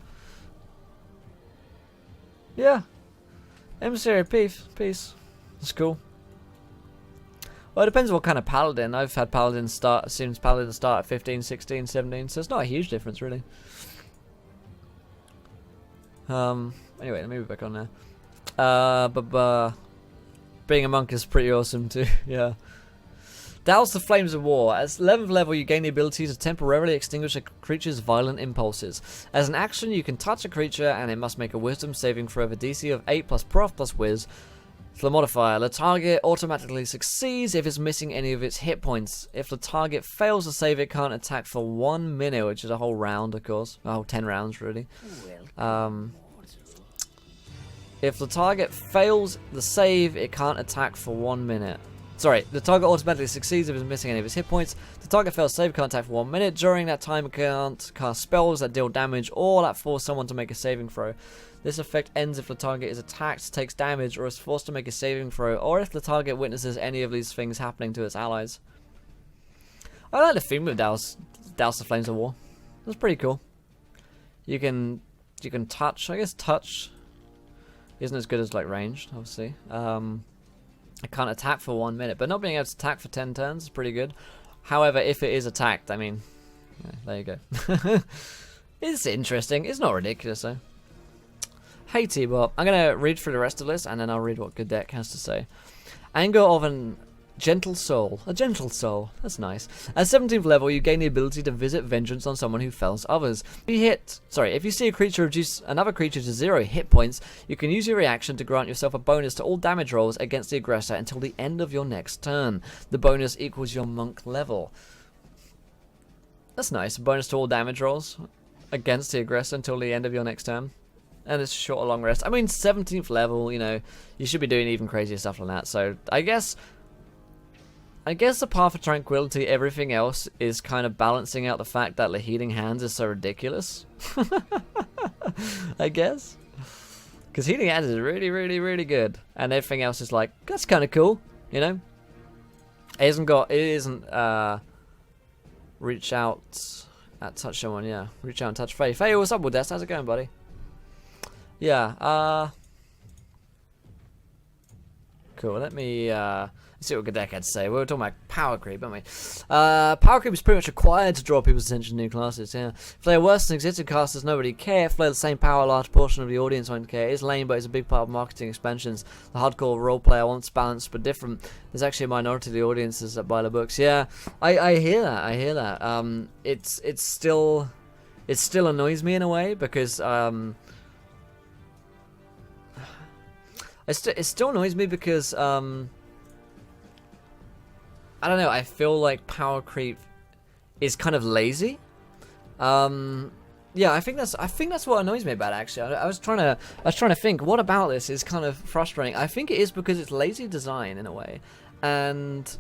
Speaker 1: Yeah. Emissary of Peace. That's cool. Well, it depends on what kind of paladin. I've had paladins start, assumes paladins start at 15, 16, 17, so it's not a huge difference, really. Anyway, let me move back on there. Being a monk is pretty awesome too, yeah. Douse the Flames of War. At 11th level, you gain the ability to temporarily extinguish a creature's violent impulses. As an action, you can touch a creature and it must make a wisdom saving throw of a DC of 8 plus prof plus whiz. For the modifier, the target automatically succeeds if it's missing any of its hit points. If the target fails to save, it can't attack for 1 minute, which is a whole round, of course. A whole 10 rounds, really. If the target fails the save, it can't attack for 1 minute. Sorry, the target automatically succeeds if it's missing any of its hit points. The target fails save, can't attack for 1 minute. During that time, it can't cast spells that deal damage or that force someone to make a saving throw. This effect ends if the target is attacked, takes damage, or is forced to make a saving throw, or if the target witnesses any of these things happening to its allies. I like the theme of Douse the Flames of War. That's pretty cool. You can touch. I guess touch isn't as good as like ranged, obviously. I can't attack for 1 minute, but not being able to attack for 10 turns is pretty good. However, if it is attacked, I mean, yeah, there you go. It's interesting. It's not ridiculous though. Hey T-Bop, I'm going to read through the rest of this and then I'll read what Good Deck has to say. Anger of a gentle soul. A gentle soul. That's nice. At 17th level, you gain the ability to visit vengeance on someone who fells others. If you see a creature reduce another creature to 0 hit points, you can use your reaction to grant yourself a bonus to all damage rolls against the aggressor until the end of your next turn. The bonus equals your monk level. That's nice. A bonus to all damage rolls against the aggressor until the end of your next turn. And it's a short or long rest. I mean, 17th level, you know, you should be doing even crazier stuff than that. So, I guess the path of Tranquility, everything else is kind of balancing out the fact that the Healing Hands is so ridiculous. I guess. Because Healing Hands is really, really, really good. And everything else is like, that's kind of cool, you know? It isn't reach out at touch someone, yeah. Reach out and touch Faye. Faye, what's up with this? How's it going, buddy? Yeah, cool, let me see what Godek had to say. We were talking about power creep, weren't we? Power creep is pretty much required to draw people's attention to new classes, yeah. If they're worse than existing classes, nobody care. If they're the same power, a large portion of the audience won't care. It's lame, but it's a big part of marketing expansions. The hardcore role player wants balance, but different. There's actually a minority of the audiences that buy the books. Yeah, I hear that, It still annoys me in a way, because, it still annoys me because, I don't know, I feel like power creep is kind of lazy. Yeah, I think that's what annoys me about it, actually. I was trying to think, what about this is kind of frustrating. I think it is because it's lazy design in a way. And,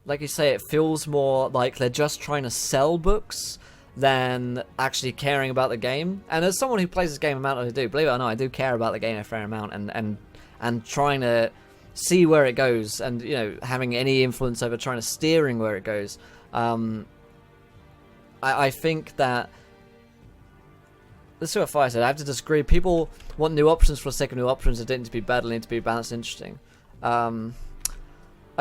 Speaker 1: like you say, it feels more like they're just trying to sell books than actually caring about the game. And as someone who plays this game amount as I do, believe it or not, I do care about the game a fair amount, and trying to see where it goes, and, you know, having any influence over trying to steering where it goes. I think that, let's see what Fire said. I have to disagree. People want new options for the sake of new options. They don't need to be bad, they need to be balanced and interesting. I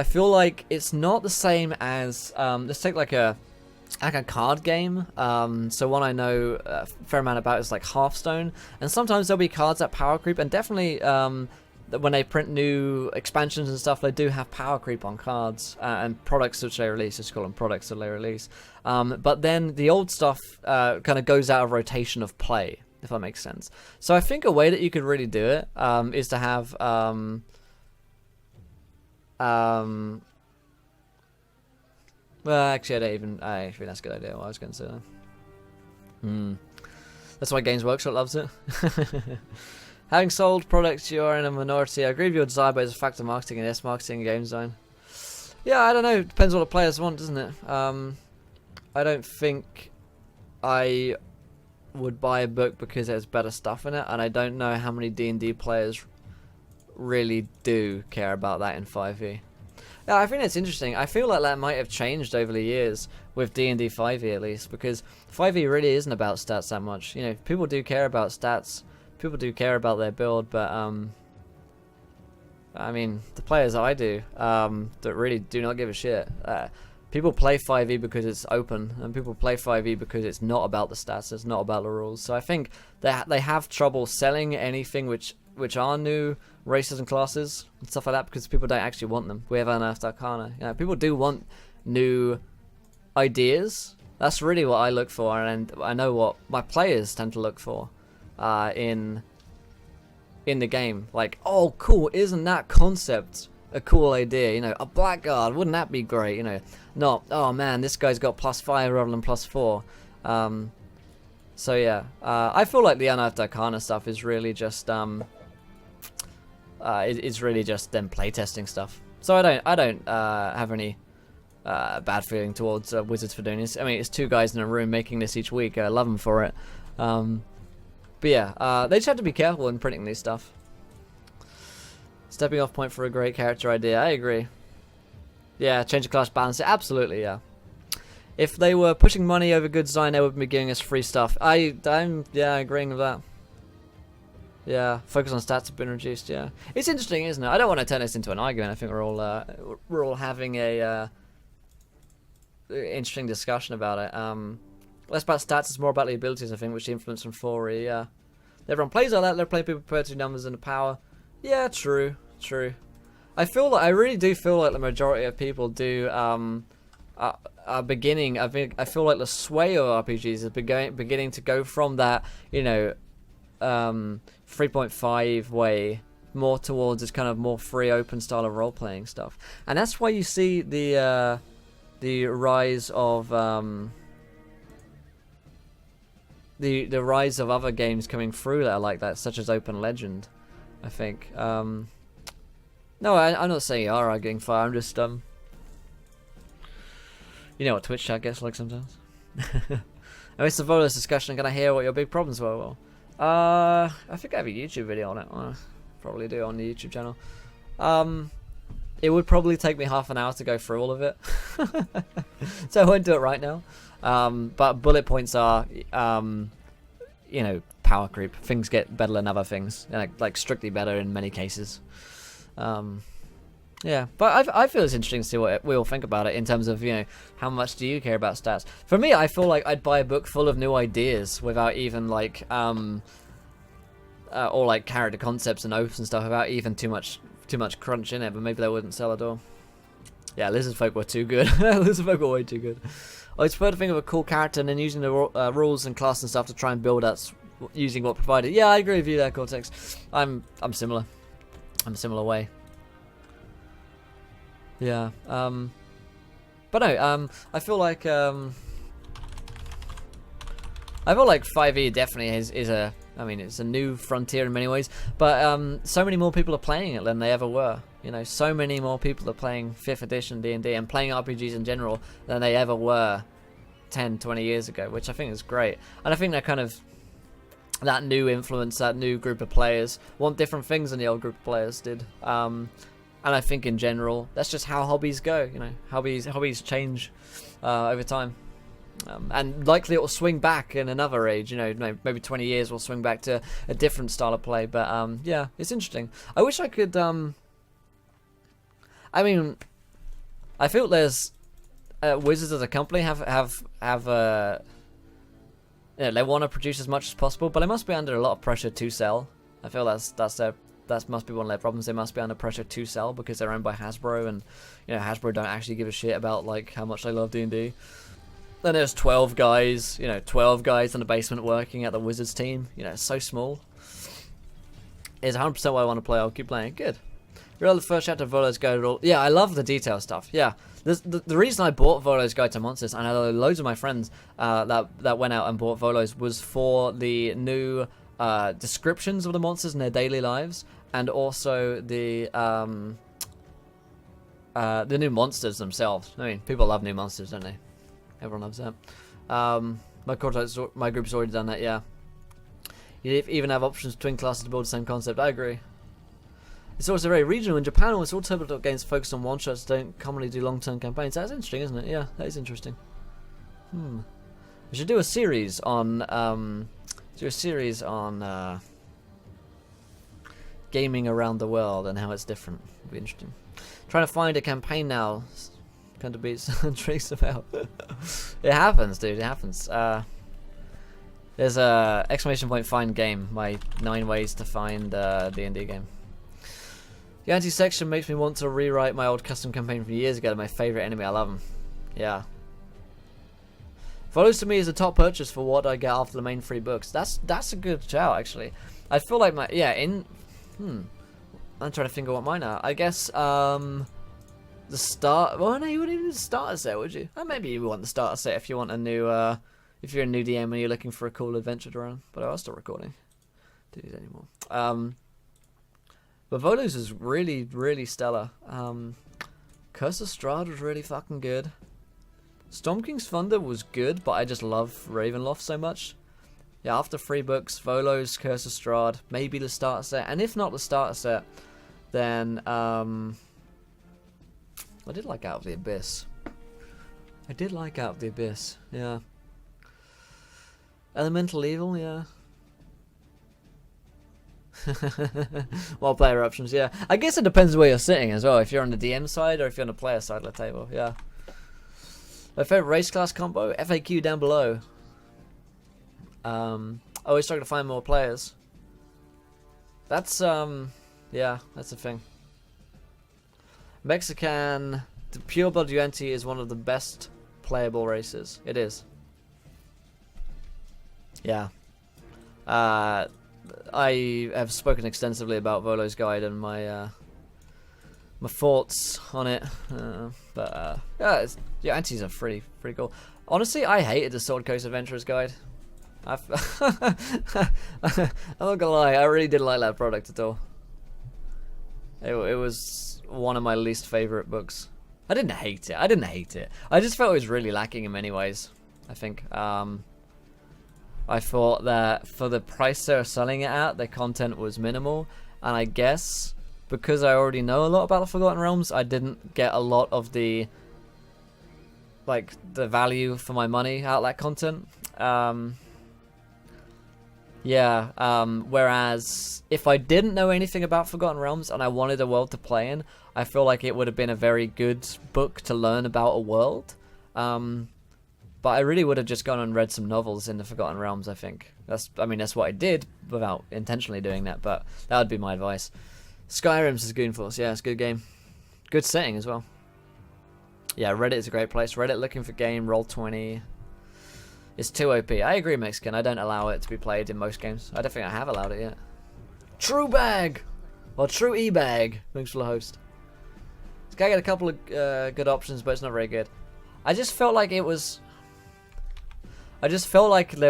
Speaker 1: feel like it's not the same as, let's take like a card game. So one I know a fair amount about is like Hearthstone, and sometimes there'll be cards that power creep, and definitely when they print new expansions and stuff, they do have power creep on cards and products which they release. Just call them products that they release. But then the old stuff kind of goes out of rotation of play, if that makes sense. So I think a way that you could really do it is to have well, actually, I think that's a good idea. What I was going to say then. That's why Games Workshop loves it. Having sold products, you are in a minority. I agree with your desire, but it's a fact of marketing and yes, marketing and game design. Yeah, I don't know. Depends what the players want, doesn't it? I don't think I would buy a book because there's better stuff in it, and I don't know how many D&D players really do care about that in 5e. Yeah, I think it's interesting. I feel like that might have changed over the years with D&D5E at least, because 5e really isn't about stats that much. You know, people do care about stats, people do care about their build, but I mean, the players I do that really do not give a shit. People play 5e because it's open, and people play 5e because it's not about the stats, it's not about the rules. So I think they have trouble selling anything which are new races and classes and stuff like that, because people don't actually want them. We have Unearthed Arcana. You know, people do want new ideas. That's really what I look for, and I know what my players tend to look for in the game. Like, oh cool, isn't that concept a cool idea? You know, a blackguard, wouldn't that be great? You know, not, oh man, this guy's got +5 rather than +4. So yeah, I feel like the Unearthed Arcana stuff is really just it's really just them playtesting stuff. So I don't have any bad feeling towards Wizards for doing this. I mean, it's 2 guys in a room making this each week. I love them for it. But yeah, they just have to be careful in printing these stuff. Stepping off point for a great character idea. I agree. Yeah, change the class balance. Absolutely, yeah. If they were pushing money over good design, they would be giving us free stuff. I'm agreeing with that. Yeah, focus on stats have been reduced. Yeah, it's interesting, isn't it? I don't want to turn this into an argument. I think we're all having a interesting discussion about it. Less about stats, it's more about the abilities, I think, which influence from 4e. Yeah, everyone plays like that. They play people prepared to numbers and the power. Yeah, true. I really do feel like the majority of people do are beginning. I feel like the sway of RPGs is beginning to go from that, you know, 3.5 way more towards this kind of more free, open style of role playing stuff, and that's why you see the rise of the rise of other games coming through that are like that, such as Open Legend. I think. No, I'm not saying you are arguing for. I'm just you know what Twitch chat gets like sometimes. I missed the Volos discussion. Can I hear what your big problems were? Well, I think I have a YouTube video on it. Probably do on the YouTube channel. It would probably take me half an hour to go through all of it, so I won't do it right now. But bullet points are, you know, power creep. Things get better than other things, like strictly better in many cases. Yeah, but I feel it's interesting to see what we all think about it in terms of, you know, how much do you care about stats? For me, I feel like I'd buy a book full of new ideas without even like or like character concepts and oaths and stuff without even too much crunch in it. But maybe they wouldn't sell at all. Yeah, lizard folk were too good. Lizard folk were way too good. I prefer to think of a cool character and then using the rules and class and stuff to try and build us using what provided. Yeah, I agree with you there, Cortex. I'm similar. I'm a similar way. Yeah. But no. I feel like 5e definitely is a. I mean, it's a new frontier in many ways, but so many more people are playing it than they ever were. You know, so many more people are playing 5th edition D&D and playing RPGs in general than they ever were 10, 20 years ago, which I think is great. And I think that new influence, that new group of players want different things than the old group of players did. And I think in general, that's just how hobbies go. You know, hobbies change over time. And likely it will swing back in another age, you know, maybe 20 years we'll swing back to a different style of play. But yeah, it's interesting. I wish I could. I mean, I feel there's Wizards as a company have you know, they want to produce as much as possible, but they must be under a lot of pressure to sell. I feel that must be one of their problems. They must be under pressure to sell because they're owned by Hasbro, and you know, Hasbro don't actually give a shit about like how much they love D&D. Then there's 12 guys, you know, 12 guys in the basement working at the Wizards team. You know, it's so small. It's 100% what I want to play. I'll keep playing. Good. You're the first chapter of Volo's Guide at all. Yeah, I love the detail stuff. Yeah. The reason I bought Volo's Guide to Monsters, and I know loads of my friends that went out and bought Volo's, was for the new descriptions of the monsters and their daily lives, and also the new monsters themselves. I mean, people love new monsters, don't they? Everyone loves that. My group's already done that, yeah. You even have options between classes to build the same concept. I agree. It's also very regional. In Japan, almost all tabletop games focused on one-shots don't commonly do long-term campaigns. That's interesting, isn't it? Yeah, that is interesting. We should do a series on gaming around the world and how it's different. It'd be interesting. Trying to find a campaign now. Kind of beats tricks about. It happens, dude. It happens. There's a ! Find game. My 9 ways to find D&D game. The anti-section makes me want to rewrite my old custom campaign from years ago. My favorite enemy. I love him. Yeah. Follows to me is a top purchase for what I get after the main 3 books. That's a good shout, actually. I feel like my I'm trying to think of what mine are. I guess the start. Well, no, you wouldn't even start a set, would you? Maybe you want the starter set if you want a new if you're a new DM and you're looking for a cool adventure to run. But I was still recording. Don't do it anymore. But Volos is really, really stellar. Curse of Strahd was really fucking good. Storm King's Thunder was good, but I just love Ravenloft so much. Yeah, after 3 books, Volos, Curse of Strahd, maybe the starter set. And if not the starter set, then I did like Out of the Abyss. Yeah. Elemental Evil, yeah. Well, player options, yeah. I guess it depends where you're sitting as well. If you're on the DM side or if you're on the player side of the table, yeah. My favorite race class combo, FAQ down below. Always trying to find more players. That's yeah, that's the thing. Mexican, the Pure Blood UNT is one of the best playable races. It is. Yeah. I have spoken extensively about Volo's Guide and my my thoughts on it, but yeah, antis are pretty cool. Honestly, I hated the Sword Coast Adventurer's Guide. I'm not gonna lie, I really didn't like that product at all. It was one of my least favorite books. I didn't hate it. I just felt it was really lacking in many ways. I think. I thought that for the price they were selling it at, the content was minimal, and I guess because I already know a lot about the Forgotten Realms, I didn't get a lot of the value for my money out of that content. Whereas if I didn't know anything about Forgotten Realms and I wanted a world to play in, I feel like it would have been a very good book to learn about a world. But I really would have just gone and read some novels in the Forgotten Realms, I think. That's what I did without intentionally doing that, but that would be my advice. Skyrim's is Goonforce, yeah, it's a good game. Good setting as well. Yeah, Reddit is a great place. Reddit looking for game, Roll20. It's too OP. I agree, Mexican. I don't allow it to be played in most games. I don't think I have allowed it yet. True Bag! Or True E-Bag. Thanks for the host. This guy got a couple of good options, but it's not very good. I just felt like there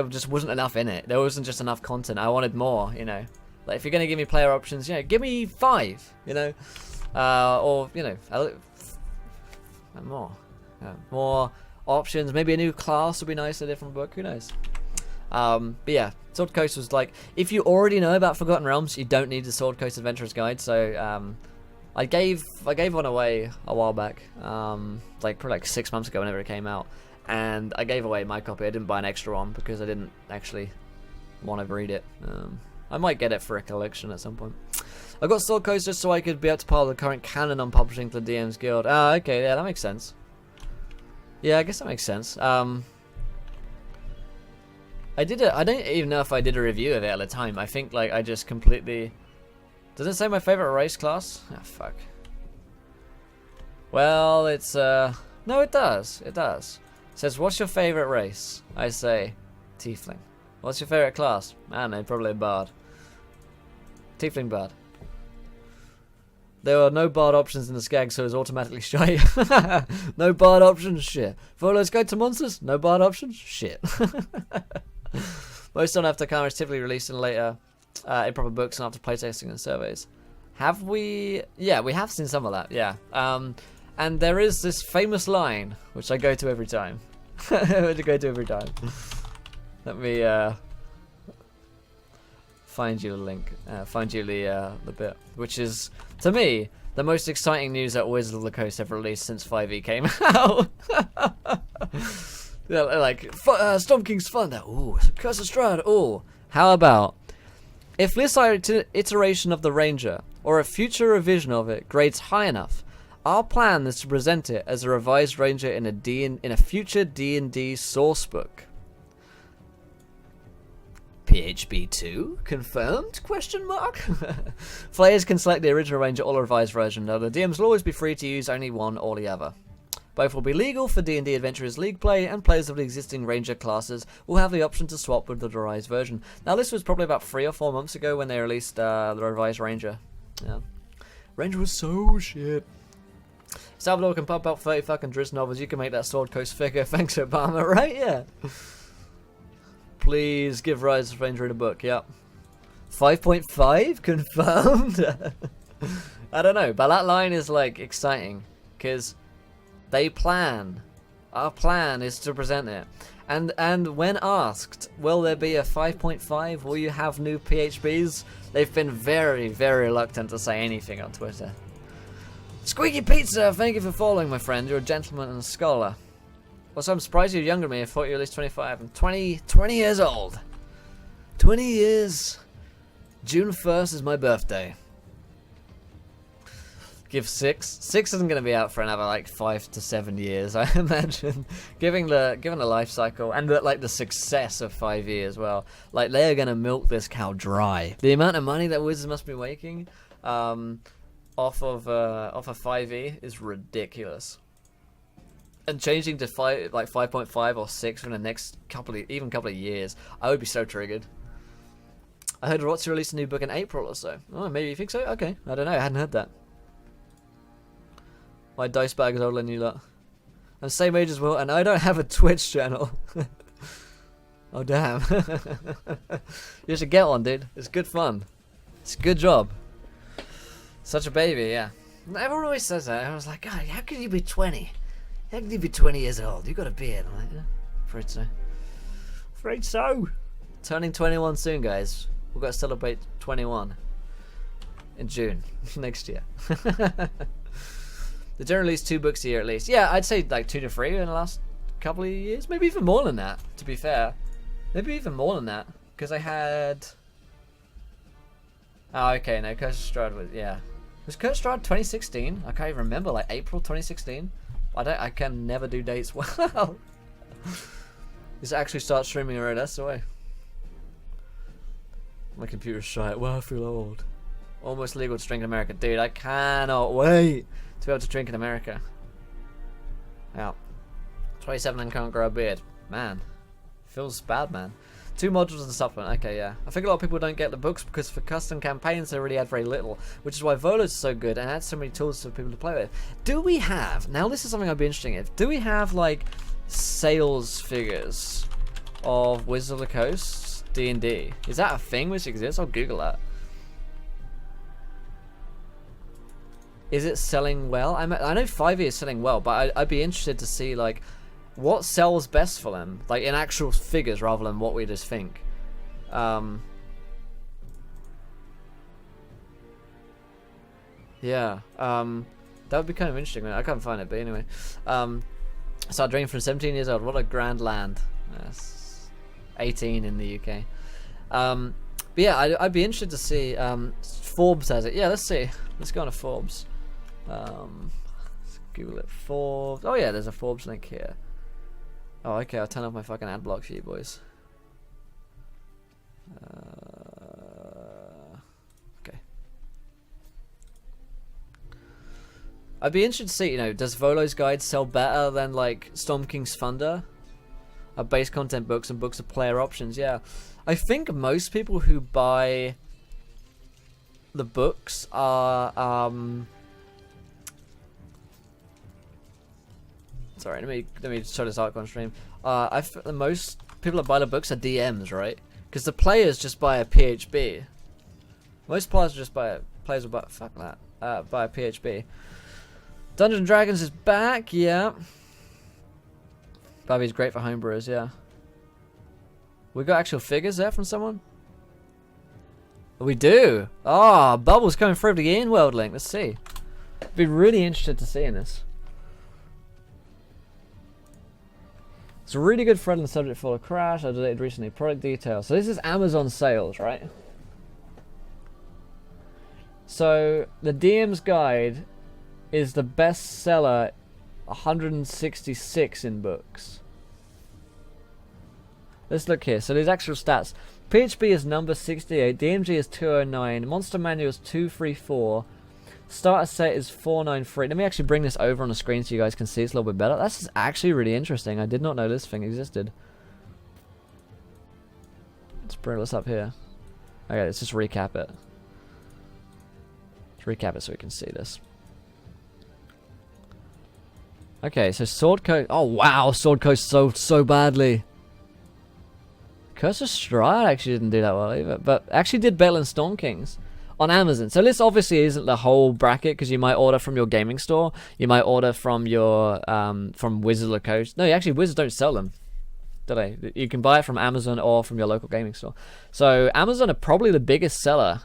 Speaker 1: just wasn't enough in it. There wasn't just enough content. I wanted more, you know. Like, if you're going to give me player options, you know, give me 5, you know. Or, you know, more options. Maybe a new class would be nice, a different book. Who knows? But yeah, Sword Coast was like, if you already know about Forgotten Realms, you don't need the Sword Coast Adventurer's Guide. So I gave one away a while back, probably 6 months ago whenever it came out, and I gave away my copy. I didn't buy an extra one because I didn't actually want to read it. I might get it for a collection at some point. I got Sword Coast just so I could be up to par with the current canon on publishing to the DM's Guild. Ah, okay, yeah, that makes sense. Yeah, I guess that makes sense. I don't even know if I did a review of it at the time. I think I just completely. Does it say my favorite race class? Ah, fuck. Well, it's no, it does. It does. It says, "What's your favorite race?" I say, Tiefling. What's your favorite class? I don't know, probably a bard. Tiefling bard. There are no bard options in the Skag, so it's automatically shy. No bard options? Shit. Volo's Guide to Monsters? No bard options? Shit. Most Unearthed Arcana is typically released in later, in proper books and after playtesting and surveys. Have we? Yeah, we have seen some of that. Yeah. And there is this famous line which I go to every time. Let me find you a link. Find you the bit, which is to me the most exciting news that Wizards of the Coast have released since 5e came out. Yeah, like Storm King's Thunder. Ooh, Curse of Strahd. Ooh, how about if this iteration of the Ranger or a future revision of it grades high enough? Our plan is to present it as a revised Ranger in a future D&D source book. PHB 2 confirmed? Question mark. Players can select the original Ranger or a revised version. Now the DMs will always be free to use only one or the other. Both will be legal for D&D Adventurers League play, and players of the existing Ranger classes will have the option to swap with the revised version. Now this was probably about 3 or 4 months ago when they released the revised Ranger. Yeah, Ranger was so shit. Salvador can pump out 30 fucking Driz novels. You can make that Sword Coast figure. Thanks, Obama. Right? Yeah. Please give Rise of Ranger in a book. Yep. 5.5 confirmed. I don't know, but that line is like exciting because they plan. Our plan is to present it, and when asked, will there be a 5.5? Will you have new PHBs? They've been very, very reluctant to say anything on Twitter. Squeaky Pizza, thank you for following, my friend. You're a gentleman and a scholar. Also, I'm surprised you're younger than me. I thought you were at least 25. I'm 20 years old. 20 years. June 1st is my birthday. Give 6. 6 isn't going to be out for another like 5 to 7 years, I imagine. Given the life cycle and the success of 5e as well. Like, they're going to milk this cow dry. The amount of money that Wizards must be making off of 5e is ridiculous. And changing to 5.5 or 6 in the next couple of years, I would be so triggered. I heard Rotzi released a new book in April or so. Oh, maybe you think so? Okay, I don't know. I hadn't heard that. My dice bag is older than you lot. I'm the same age as well, and I don't have a Twitch channel. Oh damn! You should get one, dude. It's good fun. It's a good job. Such a baby, yeah. Everyone always says that. I was like, God, how can you be 20? How can you be 20 years old? You got a beard. I'm like, yeah, afraid so. Afraid so. Turning 21 soon, guys. We've got to celebrate 21 in June next year. They generally release 2 books a year at least. Yeah, I'd say like 2 to 3 in the last couple of years. Maybe even more than that, to be fair. Maybe even more than that. Because I had... Oh, okay, no, Curse of Strahd was... Yeah. Was Curse of Strahd 2016? I can't even remember. Like April 2016? I can never do dates well. Just actually start streaming already, that's the way. My computer's shy. Well, I feel old. Almost legal to drink in America. Dude, I cannot wait to be able to drink in America. Yeah. 27 and can't grow a beard. Man. Feels bad, man. 2 modules and supplement. Okay, yeah. I think a lot of people don't get the books because for custom campaigns they really add very little, which is why Volo's so good and adds so many tools for people to play with. Do we have, now this is something I'd be interested in, do we have like sales figures of Wizards of the Coast D&D? Is that a thing which exists? I'll Google that. Is it selling well? I know 5e is selling well, but I'd be interested to see like what sells best for them, like in actual figures rather than what we just think. Yeah, that would be kind of interesting. I can't find it, but anyway. Started drinking from 17 years old. What a grand land. Yes. 18 in the UK. But yeah, I'd be interested to see. Forbes has it. Yeah, let's see. Let's go on to Forbes. Let's Google it. Forbes. Oh yeah, there's a Forbes link here. Oh, okay. I'll turn off my fucking ad block for you boys. Okay. I'd be interested to see, you know, does Volo's Guide sell better than like Storm King's Thunder? Base content books and books of player options, yeah. I think most people who buy the books are sorry, let me show this article on stream. Most people that buy the books are DMs, right? Because the players just buy a PHB. Most players just buy players will buy fuck that. Buy a PHB. Dungeons and Dragons is back, yeah. Bobby's great for homebrewers, yeah. We got actual figures there from someone? We do. Oh, Bubbles coming through the in-world link. Let's see. Be really interested to see in this. It's a really good thread on the subject for a crash. I deleted recently. Product details. So this is Amazon sales, right? So the DM's guide is the best seller, 166 in books. Let's look here. So these actual stats. PHB is number 68. DMG is 209. Monster Manual is 234. Starter set is 493. Let me actually bring this over on the screen so you guys can see it's a little bit better. This is actually really interesting. I did not know this thing existed. Let's bring this up here. Okay, let's just recap it. Let's recap it so we can see this. Okay, so Sword Coast. Oh wow, Sword Coast sold so badly. Curse of Strahd actually didn't do that well either, but actually did better than Storm Kings on Amazon. So this obviously isn't the whole bracket because you might order from your gaming store, you might order from your from Wizards of the Coast. No, actually Wizards don't sell them, do they? You can buy it from Amazon or from your local gaming store. So Amazon are probably the biggest seller.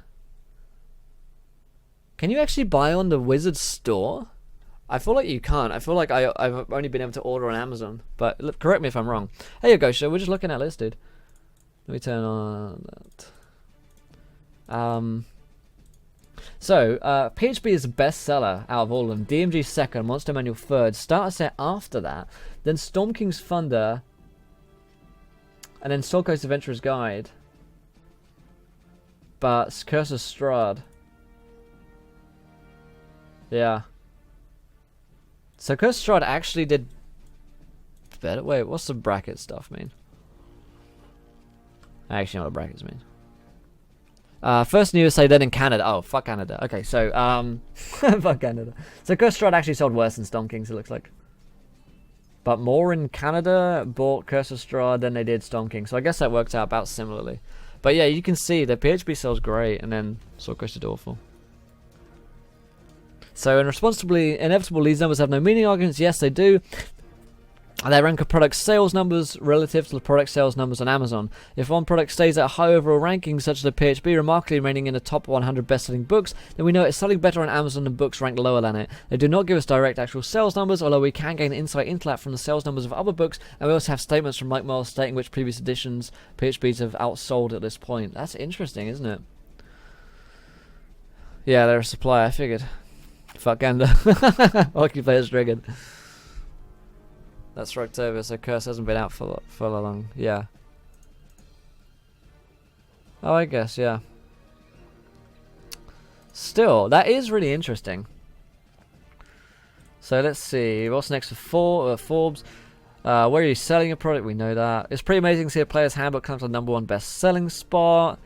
Speaker 1: Can you actually buy on the Wizards store? I feel like you can't. I feel like I've only been able to order on Amazon. But look, correct me if I'm wrong. Hey, you go, show. We're just looking at this, dude. Let me turn on that. So, PHB is the best seller out of all of them. DMG second, Monster Manual third, Starter Set after that, then Storm King's Thunder, and then Soul Coast Adventurer's Guide. But Curse of Strahd. Yeah. So Curse of Strahd actually did better. Wait, what's the bracket stuff mean? I actually know what brackets mean. First in USA, then in Canada. Oh, fuck Canada. Okay, so, fuck Canada. So Curse of Strahd actually sold worse than Storm Kings, it looks like. But more in Canada bought Curse of Strahd than they did Storm King. So I guess that works out about similarly. But yeah, you can see the PHB sells great, and then Sword Coast did awful. So in responsibly inevitable, these numbers have no meaning arguments. Yes, they do. They rank a product's sales numbers relative to the product sales numbers on Amazon. If one product stays at a high overall ranking, such as the PHB, remarkably remaining in the top 100 best-selling books, then we know it's selling better on Amazon than books ranked lower than it. They do not give us direct actual sales numbers, although we can gain insight into that from the sales numbers of other books, and we also have statements from Mike Miles stating which previous editions PHBs have outsold at this point. That's interesting, isn't it? Yeah, they're a supplier, I figured. Fuck Gander. Hockey players triggered. That's October, so Curse hasn't been out for long. Yeah. Oh, I guess, yeah. Still, that is really interesting. So let's see. What's next for Forbes? Where are you selling your product? We know that. It's pretty amazing to see a player's handbook come to the #1 best-selling spot.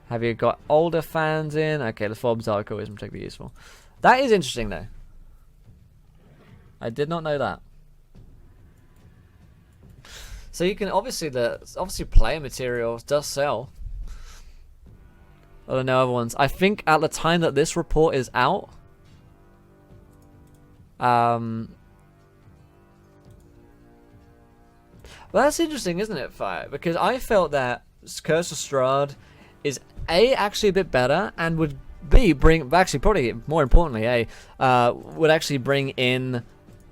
Speaker 1: Have you got older fans in? Okay, the Forbes article isn't particularly useful. That is interesting, though. I did not know that. So you can obviously player material does sell. I don't know other ones. I think at the time that this report is out, well, that's interesting, isn't it, Fire? Because I felt that Curse of Strahd is actually a bit better and would probably more importantly would actually bring in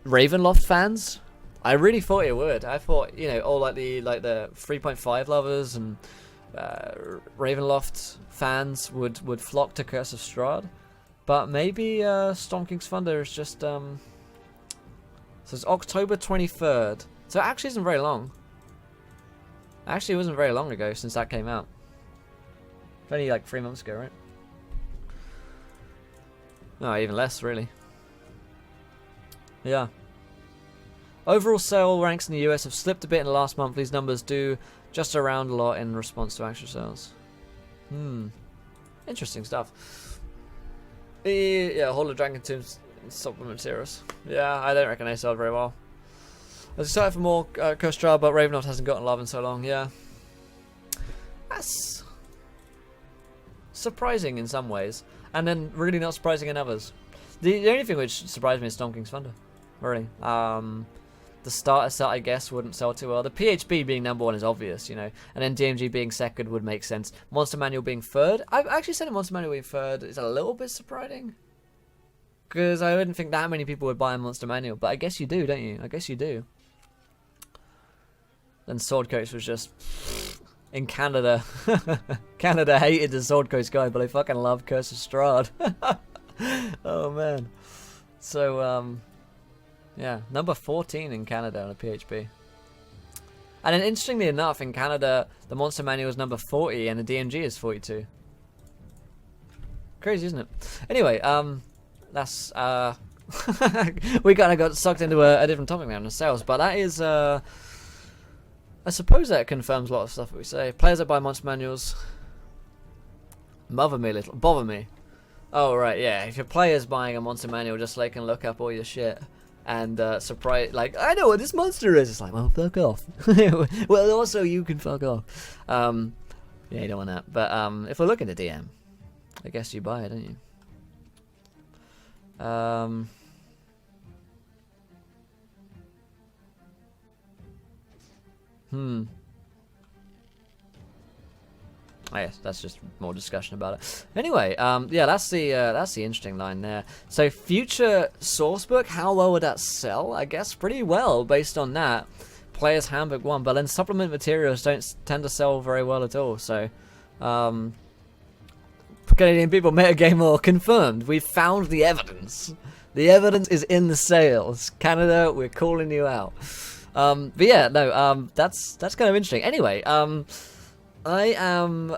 Speaker 1: Ravenloft fans. I really thought it would. I thought, you know, all like the 3.5 lovers and Ravenloft fans would flock to Curse of Strahd, but maybe Storm King's Thunder is just so it's October 23rd. So it actually isn't very long. Actually, it wasn't very long ago since that came out. Only like 3 months ago, right? No, even less, really. Yeah. Overall sale ranks in the US have slipped a bit in the last month. These numbers do just around a lot in response to actual sales. Interesting stuff. Yeah, Hall of Dragon Tombs supplement materials. Yeah, I don't reckon they sold very well. I was excited for more Curse Strahd, but Ravenloft hasn't gotten love in so long. Yeah. that's surprising in some ways, and then really not surprising in others. The only thing which surprised me is Storm King's Thunder. Really. The starter set, I guess, wouldn't sell too well. The PHB being number 1 is obvious, you know, and then DMG being second would make sense. Monster Manual being third. I've actually said Monster Manual being third is a little bit surprising, because I wouldn't think that many people would buy a Monster Manual, but I guess you do, don't you? I guess you do. Then Sword Coast was just in Canada. Canada hated the Sword Coast guy, but they fucking love Curse of Strahd. Oh man. So yeah, number 14 in Canada on a PHP. And then interestingly enough, in Canada, the Monster Manual is number 40 and the DMG is 42. Crazy, isn't it? Anyway, that's we kind of got sucked into a different topic now, the sales, but that is I suppose that confirms a lot of stuff that we say. Players that buy Monster Manuals bother me. Oh right, yeah. If your player's buying a Monster Manual just so they can look up all your shit and surprise, like, I know what this monster is. It's like, well, fuck off. Well, also you can fuck off. Yeah, you don't want that. But if we're looking at DM, I guess you buy it, don't you? Oh, yes, that's just more discussion about it. Anyway, yeah, that's the interesting line there. So future sourcebook, how well would that sell? I guess pretty well based on that. Player's Handbook 1, but then supplement materials don't tend to sell very well at all. So, Canadian people metagame lore confirmed. We've found the evidence. The evidence is in the sales. Canada, we're calling you out. But yeah, no, that's kind of interesting. Anyway, I am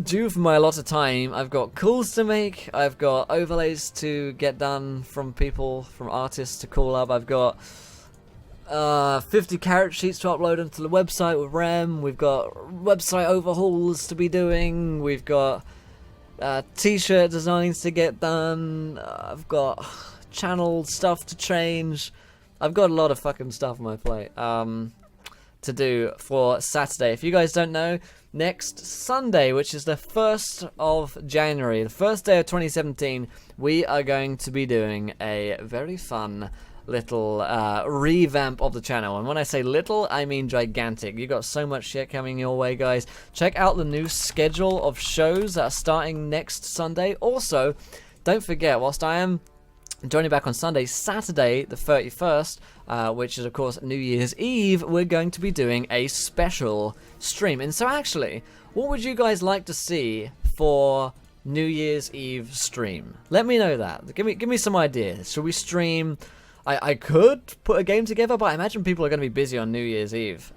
Speaker 1: due for my allotted time. I've got calls to make. I've got overlays to get done from people, from artists to call up. I've got 50 character sheets to upload onto the website with Rem. We've got website overhauls to be doing. We've got t-shirt designs to get done. I've got channel stuff to change. I've got a lot of fucking stuff on my plate to do for Saturday. If you guys don't know, next Sunday, which is the 1st of January, the first day of 2017, we are going to be doing a very fun little revamp of the channel. And when I say little, I mean gigantic. You got so much shit coming your way, guys. Check out the new schedule of shows that are starting next Sunday. Also, don't forget, whilst I am joining back on Sunday, Saturday the 31st, which is of course New Year's Eve, we're going to be doing a special stream. And so actually, what would you guys like to see for New Year's Eve stream? Let me know that. Give me some ideas. Should we stream? I could put a game together, but I imagine people are going to be busy on New Year's Eve.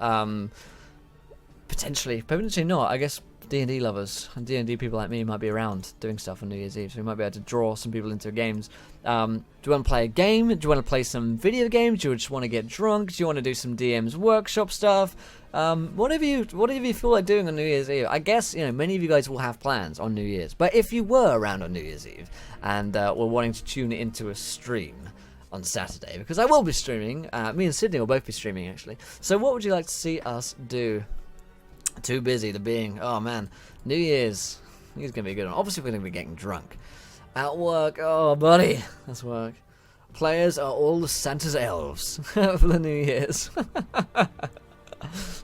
Speaker 1: Potentially not. I guess D&D lovers and D&D people like me might be around doing stuff on New Year's Eve, so we might be able to draw some people into games. Do you want to play a game? Do you want to play some video games? Do you just want to get drunk? Do you want to do some DM's workshop stuff? Whatever you feel like doing on New Year's Eve. I guess, you know, many of you guys will have plans on New Year's, but if you were around on New Year's Eve and were wanting to tune into a stream on Saturday, because I will be streaming, me and Sydney will both be streaming actually, so what would you like to see us do? Too busy to being. Oh man, New Year's. He's gonna be a good one. Obviously, we're gonna be getting drunk. At work. Oh, buddy, that's work. Players are all Santa's elves for the New Year's.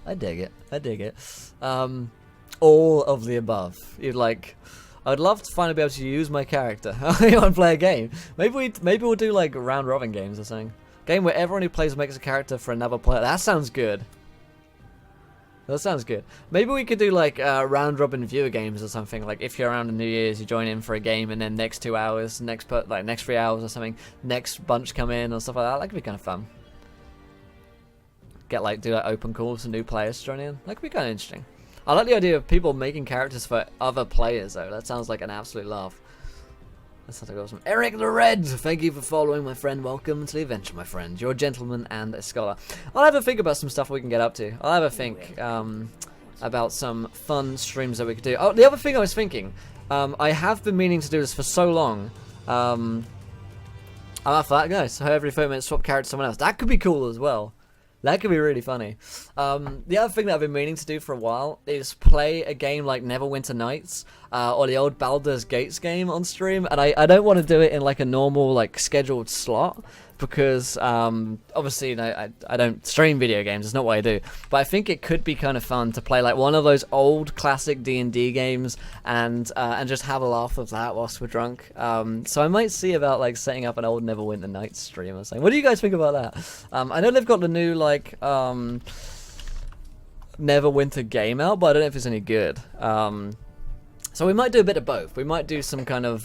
Speaker 1: I dig it. I dig it. All of the above. You'd like. I'd love to finally be able to use my character. I want to play a game. Maybe we'll do like round robin games or something. Game where everyone who plays makes a character for another player. That sounds good. That sounds good. Maybe we could do like round-robin viewer games or something. Like if you're around on New Year's, you join in for a game, and then next 2 hours, next 3 hours or something, next bunch come in or stuff like that. That could be kind of fun. Do like open calls to new players to join in. That could be kind of interesting. I like the idea of people making characters for other players though. That sounds like an absolute laugh. That sounds like awesome. Eric the Red, thank you for following, my friend. Welcome to the adventure, my friend. You're a gentleman and a scholar. I'll have a think about some stuff we can get up to. I'll have a think about some fun streams that we could do. Oh, the other thing I was thinking, I have been meaning to do this for so long. I'm up for that, guys. So every 30 minutes swap character to someone else. That could be cool as well. That could be really funny. The other thing that I've been meaning to do for a while is play a game like Neverwinter Nights or the old Baldur's Gates game on stream, and I don't want to do it in like a normal like scheduled slot because obviously I don't stream video games. It's not what I do. But I think it could be kind of fun to play like one of those old classic D&D games and just have a laugh with that whilst we're drunk. So I might see about like setting up an old Neverwinter Nights stream or something. What do you guys think about that? I know they've got the new like Neverwinter game out, but I don't know if it's any good. So we might do a bit of both. We might do some kind of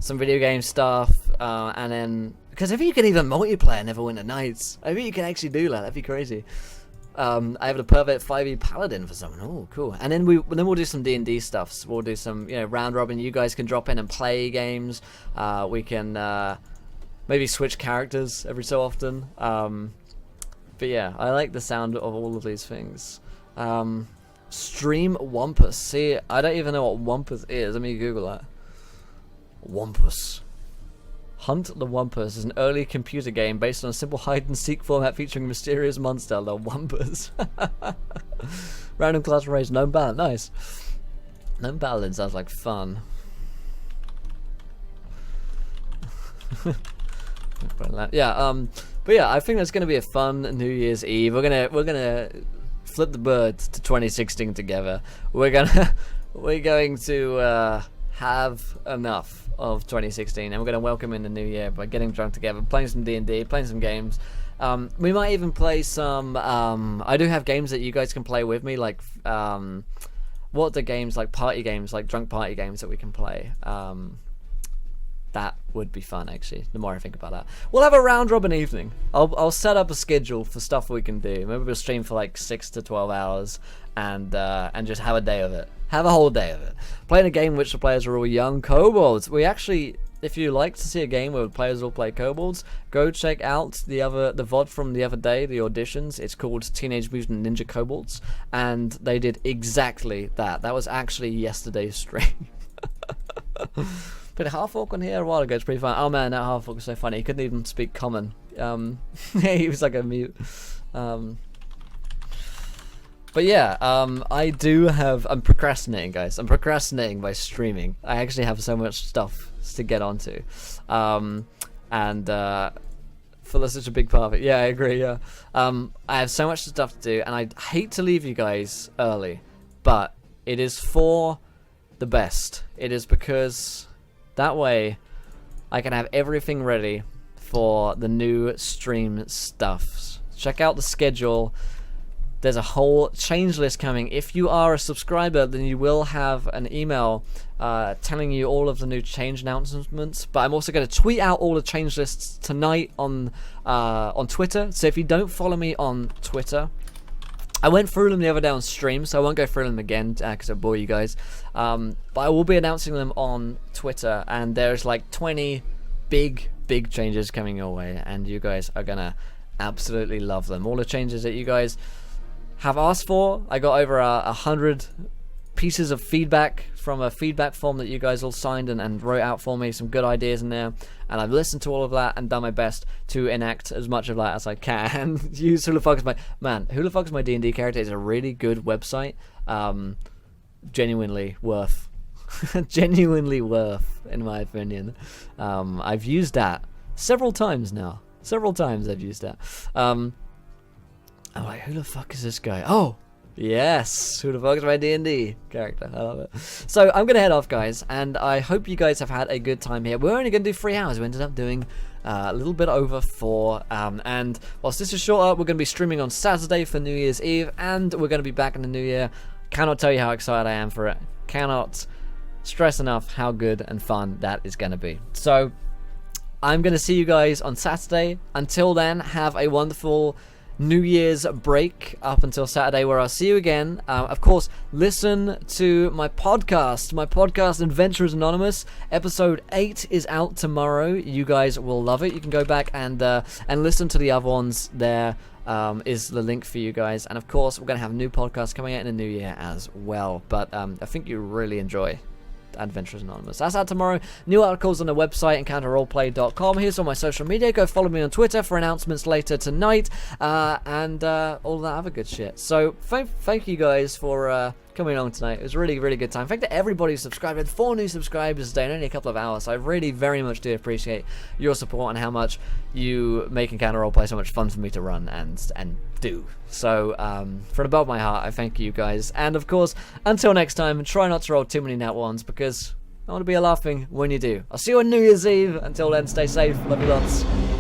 Speaker 1: some video game stuff, and then because if you can even multiplayer Neverwinter Nights, I think you can actually do that. That'd be crazy. I have the perfect 5e Paladin for someone. Oh, cool. And then we'll do some D&D stuff. So we'll do some round robin. You guys can drop in and play games. We can maybe switch characters every so often. But yeah, I like the sound of all of these things. Stream Wampus. See, I don't even know what Wampus is. Let me Google that. Wampus. Hunt the Wampus is an early computer game based on a simple hide-and-seek format featuring a mysterious monster, the Wampus. Random class race, gnome paladin. Nice. Gnome paladin sounds like fun. Yeah, but yeah, I think that's gonna be a fun New Year's Eve. We're gonna flip the bird to 2016 together. We're going to have enough of 2016, and we're going to welcome in the new year by getting drunk together, playing some D&D, playing some games. We might even play some I do have games that you guys can play with me, like what are the games, like party games, like drunk party games that we can play. That would be fun, actually, the more I think about that. We'll have a round robin evening. I'll set up a schedule for stuff we can do. Maybe we'll stream for like 6 to 12 hours and just have a day of it. Have a whole day of it. Playing a game in which the players are all young kobolds. We actually, if you like to see a game where the players all play kobolds, go check out the VOD from the other day, the auditions. It's called Teenage Mutant Ninja Kobolds, and they did exactly that. That was actually yesterday's stream. Played a half-orc on here a while ago. It's pretty fun. Oh man, that half-orc was so funny. He couldn't even speak common. He was like a mute. But yeah, I'm procrastinating, guys. I'm procrastinating by streaming. I actually have so much stuff to get onto. And for such a big part of it. Yeah, I agree, yeah. I have so much stuff to do, and I hate to leave you guys early, but it is for the best. It is because that way I can have everything ready for the new stream stuff. Check out the schedule. There's a whole change list coming. If you are a subscriber, then you will have an email telling you all of the new change announcements. But I'm also going to tweet out all the change lists tonight on Twitter. So if you don't follow me on Twitter, I went through them the other day on stream, so I won't go through them again because I bore you guys. But I will be announcing them on Twitter, and there's like 20 big changes coming your way, and you guys are gonna absolutely love them. All the changes that you guys have asked for. I got over 100 pieces of feedback from a feedback form that you guys all signed and wrote out for me, some good ideas in there, and I've listened to all of that and done my best to enact as much of that as I can. Use Who the Fuck Is My... Man, Who the Fuck Is My D&D Character is a really good website. Genuinely worth, in my opinion. I've used that several times now. I've used that. I'm like, who the fuck is this guy? Oh, yes, who the fuck is my D&D character? I love it. So I'm going to head off, guys, and I hope you guys have had a good time here. We're only going to do 3 hours. We ended up doing a little bit over 4. And whilst this is shorter, we're going to be streaming on Saturday for New Year's Eve, and we're going to be back in the new year. Cannot tell you how excited I am for it. Cannot stress enough how good and fun that is going to be. So I'm going to see you guys on Saturday. Until then, have a wonderful New Year's break up until Saturday, where I'll see you again. Of course, listen to my podcast Adventurers Anonymous. Episode 8 is out tomorrow. You guys will love it. You can go back and listen to the other ones. There is the link for you guys. And of course, we're going to have new podcasts coming out in the new year as well. But I think you really enjoy Adventurers Anonymous. That's out tomorrow. New articles on the website, encounterroleplay.com. Here's all my social media. Go follow me on Twitter for announcements later tonight, and all that other good shit. So thank you guys for coming along tonight. It was a really, really good time. Thank you to everybody who subscribed. We had 4 new subscribers today in only a couple of hours. So I really very much do appreciate your support and how much you make Encounter Roleplay so much fun for me to run and do. So from the bottom of my heart, I thank you guys. And of course, until next time, try not to roll too many nat ones because I want to be laughing when you do. I'll see you on New Year's Eve. Until then, stay safe. Love you lots.